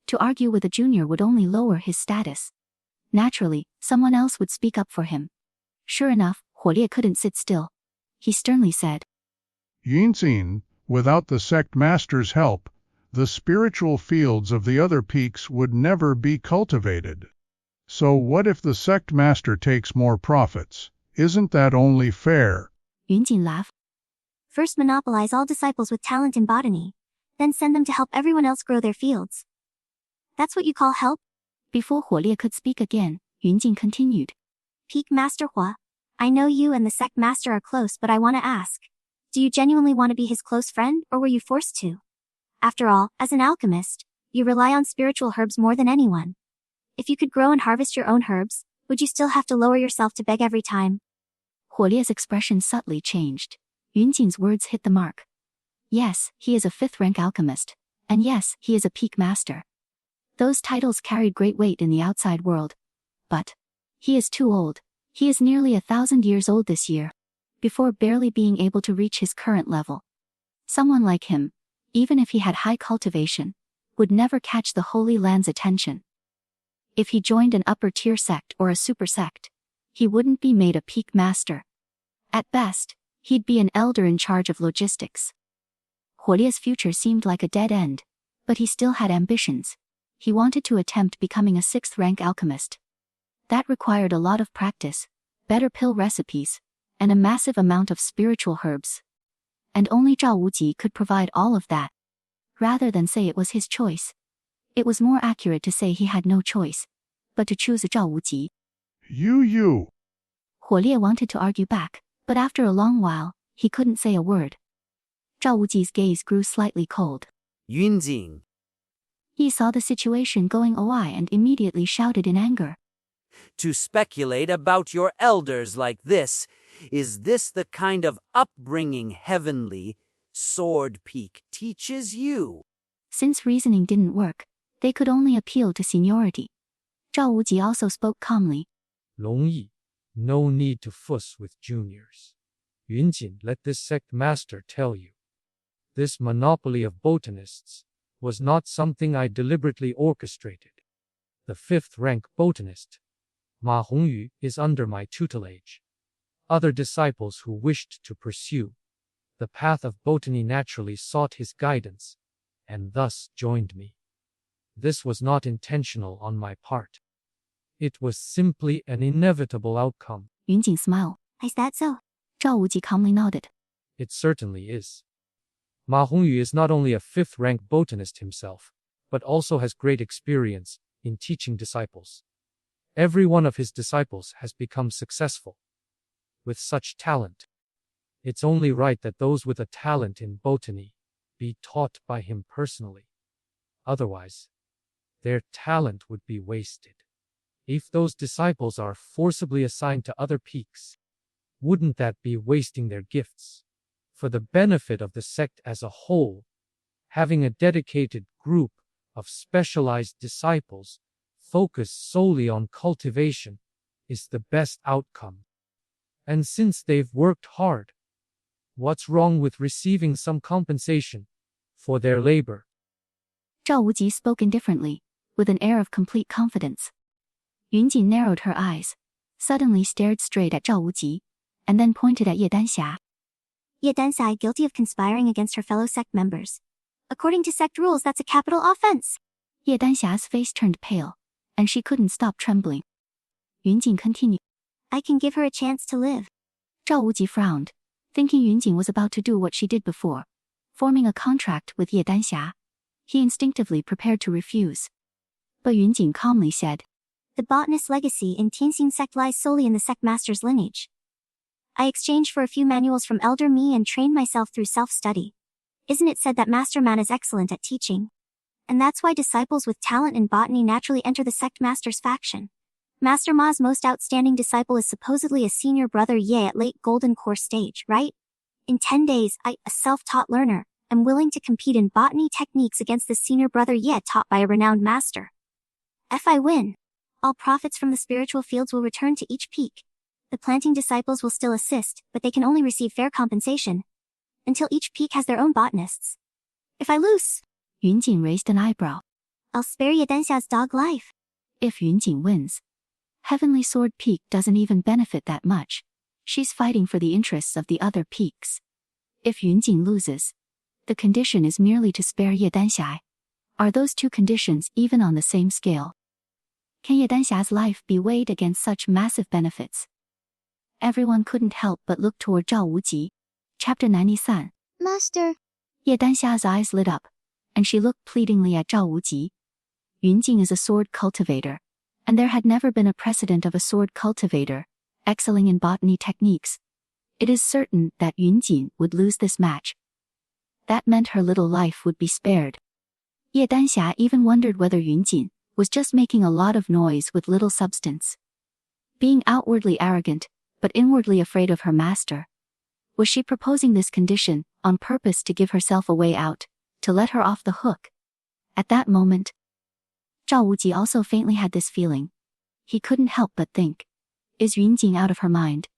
To argue with a junior would only lower his status. Naturally, someone else would speak up for him. Sure enough, Huolie couldn't sit still. He sternly said, Yunjing, without the sect master's help, the spiritual fields of the other peaks would never be cultivated. So what if the sect master takes more profits? Isn't that only fair? Yunjing laughed. First monopolize all disciples with talent in botany, then send them to help everyone else grow their fields. That's what you call help? Before Huolie could speak again, Yunjing continued. Peak Master Hua, I know you and the sect master are close, but I want to ask. Do you genuinely want to be his close friend, or were you forced to? After all, as an alchemist, you rely on spiritual herbs more than anyone. If you could grow and harvest your own herbs, would you still have to lower yourself to beg every time? Huolie's expression subtly changed. Yunjing's words hit the mark. Yes, he is a 5th-rank alchemist. And yes, he is a peak master. Those titles carried great weight in the outside world. But he is too old. He is nearly 1,000 years old this year, before barely being able to reach his current level. Someone like him, even if he had high cultivation, would never catch the Holy Land's attention. If he joined an upper-tier sect or a super sect, he wouldn't be made a peak master. At best, he'd be an elder in charge of logistics. Huolie's future seemed like a dead end, but he still had ambitions. He wanted to attempt becoming a 6th-rank alchemist. That required a lot of practice, better pill recipes, and a massive amount of spiritual herbs. And only Zhao Wuji could provide all of that. Rather than say it was his choice, it was more accurate to say he had no choice, but to choose Zhao Wuji. You. Huolie wanted to argue back, but after a long while, he couldn't say a word. Zhao Wuji's gaze grew slightly cold. Yunjing. He saw the situation going awry and immediately shouted in anger. To speculate about your elders like this, is this the kind of upbringing heavenly Sword Peak teaches you? Since reasoning didn't work, they could only appeal to seniority. Zhao Wuji also spoke calmly. Long Yi, no need to fuss with juniors. Yunjin, let this sect master tell you. This monopoly of botanists was not something I deliberately orchestrated. The 5th-rank botanist, Ma Hongyu, is under my tutelage. Other disciples who wished to pursue the path of botany naturally sought his guidance, and thus joined me. This was not intentional on my part. It was simply an inevitable outcome. Yunjing smiled. Is that so? Zhao Wuji calmly nodded. It certainly is. Ma Hongyu is not only a 5th-rank botanist himself, but also has great experience in teaching disciples. Every one of his disciples has become successful. With such talent, it's only right that those with a talent in botany be taught by him personally. Otherwise, their talent would be wasted. If those disciples are forcibly assigned to other peaks, wouldn't that be wasting their gifts? For the benefit of the sect as a whole, having a dedicated group of specialized disciples focus solely on cultivation is the best outcome. And since they've worked hard, what's wrong with receiving some compensation for their labor? 赵无极 spoke indifferently, with an air of complete confidence. Yun Jin narrowed her eyes, suddenly stared straight at Zhao Wuji, and then pointed at Ye Danxia. Ye Danxia guilty of conspiring against her fellow sect members. According to sect rules, that's a capital offense. Ye Danxia's face turned pale, and she couldn't stop trembling. Yun Jin continued. I can give her a chance to live. Zhao Wuji frowned, thinking Yun Jin was about to do what she did before, forming a contract with Ye Danxia. He instinctively prepared to refuse. But Yun Jin calmly said, The botanist legacy in Tianxin sect lies solely in the sect master's lineage. I exchanged for a few manuals from Elder Mi and trained myself through self-study. Isn't it said that Master Man is excellent at teaching? And that's why disciples with talent in botany naturally enter the sect master's faction. Master Ma's most outstanding disciple is supposedly a senior brother Ye at late golden core stage, right? In 10 days, I, a self-taught learner, am willing to compete in botany techniques against the senior brother Ye taught by a renowned master. If I win, all profits from the spiritual fields will return to each peak. The planting disciples will still assist, but they can only receive fair compensation until each peak has their own botanists. If I lose, Yun Jin raised an eyebrow. I'll spare Ye Danxia's dog life. If Yun Jin wins, Heavenly Sword Peak doesn't even benefit that much. She's fighting for the interests of the other peaks. If Yun Jin loses, the condition is merely to spare Ye Danxia. Are those two conditions even on the same scale? Can Ye Danxia's life be weighed against such massive benefits? Everyone couldn't help but look toward Zhao Wuji. Chapter 97. Master. Ye Danxia's eyes lit up, and she looked pleadingly at Zhao Wuji. Yun Jin is a sword cultivator, and there had never been a precedent of a sword cultivator excelling in botany techniques. It is certain that Yun Jin would lose this match. That meant her little life would be spared. Ye Danxia even wondered whether Yun Jin was just making a lot of noise with little substance. Being outwardly arrogant, but inwardly afraid of her master. Was she proposing this condition on purpose to give herself a way out, to let her off the hook? At that moment, Zhao Wuji also faintly had this feeling. He couldn't help but think, is Yun Jin out of her mind?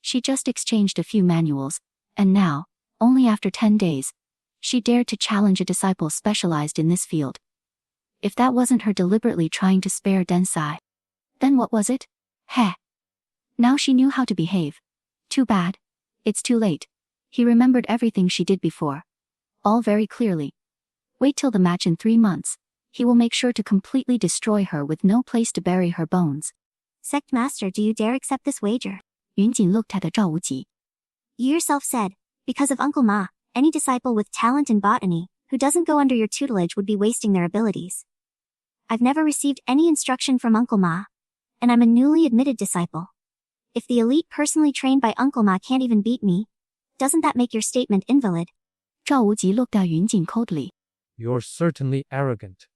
She just exchanged a few manuals, and now, only after 10 days, she dared to challenge a disciple specialized in this field. If that wasn't her deliberately trying to spare Densai, then what was it? Heh. Now she knew how to behave. Too bad. It's too late. He remembered everything she did before. All very clearly. Wait till the match in 3 months. He will make sure to completely destroy her with no place to bury her bones. Sect Master, do you dare accept this wager? Yun Jin looked at Zhao Wuji. You yourself said, because of Uncle Ma, any disciple with talent in botany, who doesn't go under your tutelage would be wasting their abilities. I've never received any instruction from Uncle Ma, and I'm a newly admitted disciple. If the elite personally trained by Uncle Ma can't even beat me, doesn't that make your statement invalid? Zhao Wuji looked at Yun Jin coldly. You're certainly arrogant.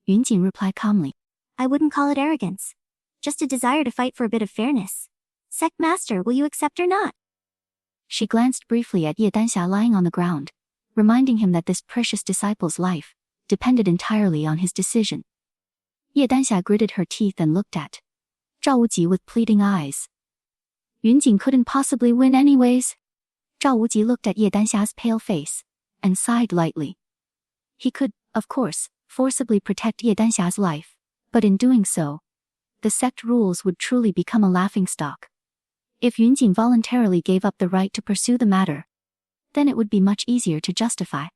Yun Jin replied calmly. I wouldn't call it arrogance. Just a desire to fight for a bit of fairness. Sect Master, will you accept or not? She glanced briefly at Ye Danxia lying on the ground, reminding him that this precious disciple's life depended entirely on his decision. Ye Danxia gritted her teeth and looked at Zhao Wuji with pleading eyes. Yun Jin couldn't possibly win anyways. Zhao Wuji looked at Ye Danxia's pale face and sighed lightly. He could, of course, forcibly protect Ye Danxia's life, but in doing so, the sect rules would truly become a laughingstock. If Yun Jin voluntarily gave up the right to pursue the matter, then it would be much easier to justify.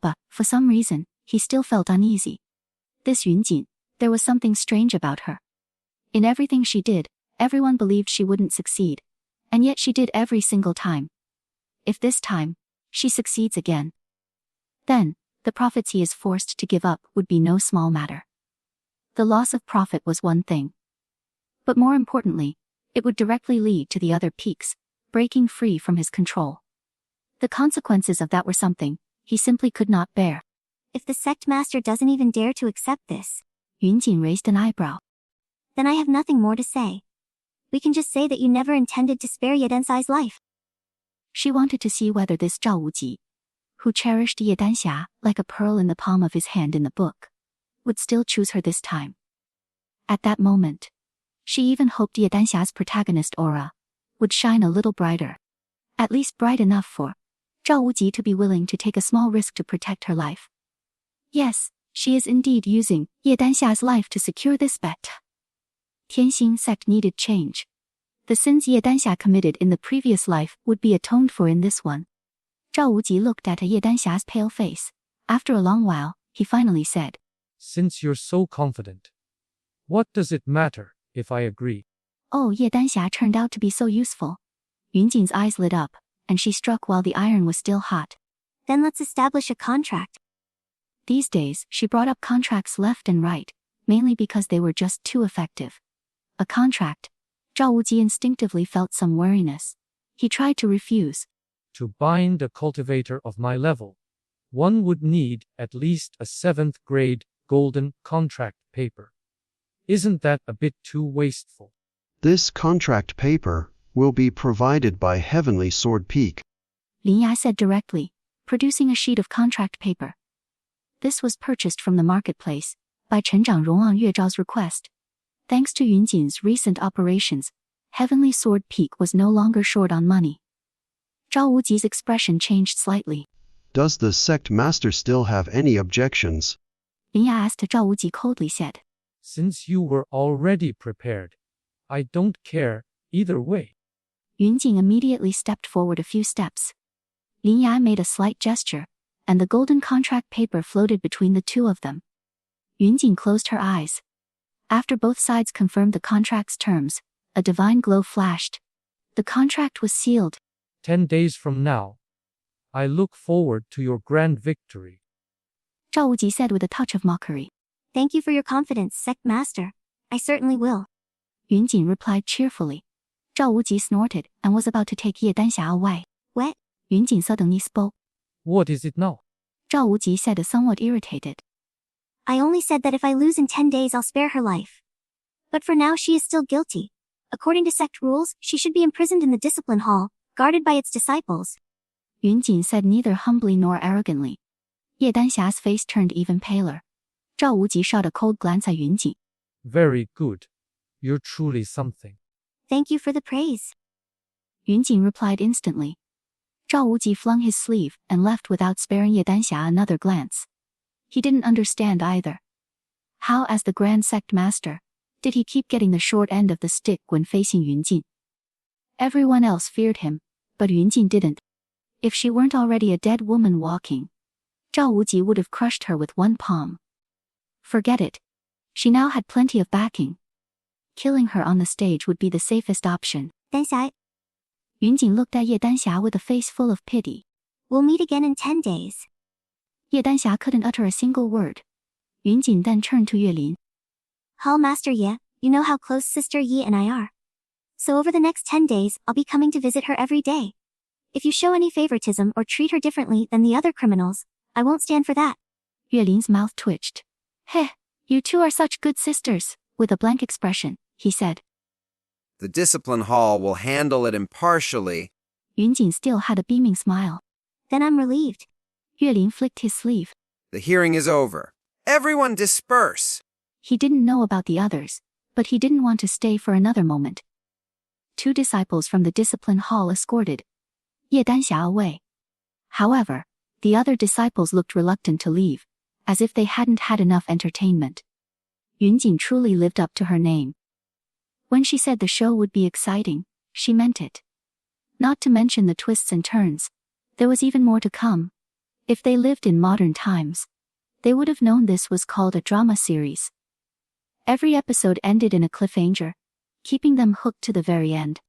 But, for some reason, he still felt uneasy. This Yun Jin, there was something strange about her. In everything she did, everyone believed she wouldn't succeed, and yet she did every single time. If this time, she succeeds again, then, the profits he is forced to give up would be no small matter. The loss of profit was one thing. But more importantly, it would directly lead to the other peaks breaking free from his control. The consequences of that were something he simply could not bear. If the sect master doesn't even dare to accept this, Yun Jin raised an eyebrow. Then I have nothing more to say. We can just say that you never intended to spare Ye Danxia's life. She wanted to see whether this Zhao Wuji, who cherished Ye Danxia like a pearl in the palm of his hand in the book, would still choose her this time. At that moment, she even hoped Ye Danxia's protagonist aura would shine a little brighter. At least bright enough for Zhao Wuji to be willing to take a small risk to protect her life. Yes, she is indeed using Ye Danxia's life to secure this bet. Tianxing sect needed change. The sins Ye Danxia committed in the previous life would be atoned for in this one. Zhao Wuji looked at Ye Danxia's pale face. After a long while, he finally said, Since you're so confident, what does it matter if I agree? Oh, Ye Danxia turned out to be so useful. Yunjin's eyes lit up, and she struck while the iron was still hot. Then let's establish a contract. These days, she brought up contracts left and right, mainly because they were just too effective. A contract. Zhao Wuji instinctively felt some wariness. He tried to refuse. To bind a cultivator of my level, one would need at least a 7th grade golden contract paper. Isn't that a bit too wasteful? This contract paper will be provided by Heavenly Sword Peak. Lin Ya said directly, producing a sheet of contract paper. This was purchased from the marketplace, by Chen Zhang Rongyue Yuezhao's request. Thanks to Yunjin's recent operations, Heavenly Sword Peak was no longer short on money. Zhao Wuji's expression changed slightly. Does the sect master still have any objections? Lin Ya asked. Zhao Wuji coldly said, Since you were already prepared, I don't care either way. Yunjin immediately stepped forward a few steps. Lin Ya made a slight gesture, and the golden contract paper floated between the two of them. Yunjin closed her eyes. After both sides confirmed the contract's terms, a divine glow flashed. The contract was sealed. 10 days from now, I look forward to your grand victory. Zhao Wuji said with a touch of mockery. Thank you for your confidence, sect master. I certainly will. Yunjin replied cheerfully. Zhao Wuji snorted and was about to take Ye Danxia away. What? Yunjin suddenly spoke. What is it now? Zhao Wuji said, somewhat irritated. I only said that if I lose in 10 days I'll spare her life. But for now she is still guilty. According to sect rules, she should be imprisoned in the discipline hall, guarded by its disciples. Yunjin said neither humbly nor arrogantly. Ye Danxia's face turned even paler. Zhao Wuji shot a cold glance at Yunjin. Very good. You're truly something. Thank you for the praise. Yunjin replied instantly. Zhao Wuji flung his sleeve and left without sparing Ye Danxia another glance. He didn't understand either. How, as the Grand Sect Master, did he keep getting the short end of the stick when facing Yunjin? Everyone else feared him, but Yunjin didn't. If she weren't already a dead woman walking, Zhao Wuji would have crushed her with one palm. Forget it. She now had plenty of backing. Killing her on the stage would be the safest option. Danxia. Yunjin looked at Ye Danxia with a face full of pity. We'll meet again in 10 days. Ye Danxia couldn't utter a single word. Yunjin then turned to Yuelin. Hall Master Ye, you know how close Sister Yi and I are. So over the next 10 days, I'll be coming to visit her every day. If you show any favoritism or treat her differently than the other criminals, I won't stand for that. Yuelin's mouth twitched. Heh, you two are such good sisters. With a blank expression, he said. The discipline hall will handle it impartially. Yunjin still had a beaming smile. Then I'm relieved. Yuelin flicked his sleeve. The hearing is over. Everyone disperse. He didn't know about the others, but he didn't want to stay for another moment. 2 disciples from the discipline hall escorted Ye Danxia away. However, the other disciples looked reluctant to leave, as if they hadn't had enough entertainment. Yunjin truly lived up to her name. When she said the show would be exciting, she meant it. Not to mention the twists and turns. There was even more to come. If they lived in modern times, they would have known this was called a drama series. Every episode ended in a cliffhanger, keeping them hooked to the very end.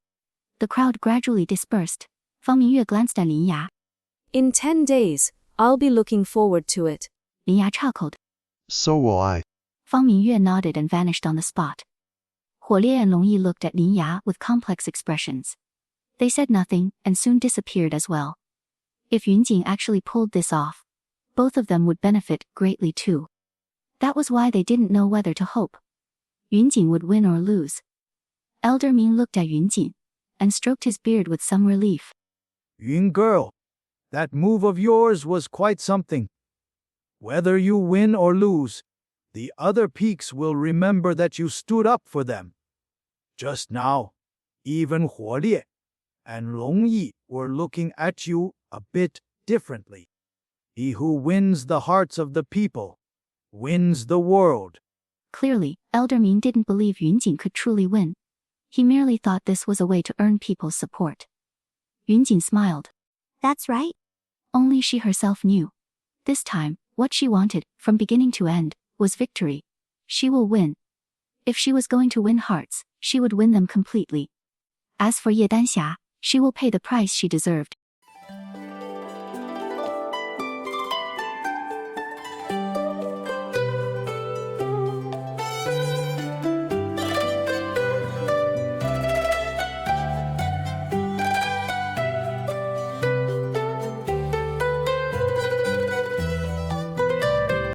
The crowd gradually dispersed. Fang Mingyue glanced at Lin Ya. In 10 days, I'll be looking forward to it. Lin Ya chuckled. So will I. Fang Mingyue nodded and vanished on the spot. Huolie and Long Yi looked at Lin Ya with complex expressions. They said nothing and soon disappeared as well. If Yunjin actually pulled this off, both of them would benefit greatly too. That was why they didn't know whether to hope Yunjin would win or lose. Elder Ming looked at Yunjin and stroked his beard with some relief. Yun girl, that move of yours was quite something. Whether you win or lose, The other peaks will remember that you stood up for them. Just now, even Huolie and Longyi were looking at you a bit differently. He who wins the hearts of the people wins the world. Clearly, Elder Ming didn't believe Yunjin could truly win. He merely thought this was a way to earn people's support. Yunjin smiled. That's right. Only she herself knew. This time, what she wanted, from beginning to end, was victory. She will win. If she was going to win hearts, she would win them completely. As for Ye Danxia, she will pay the price she deserved.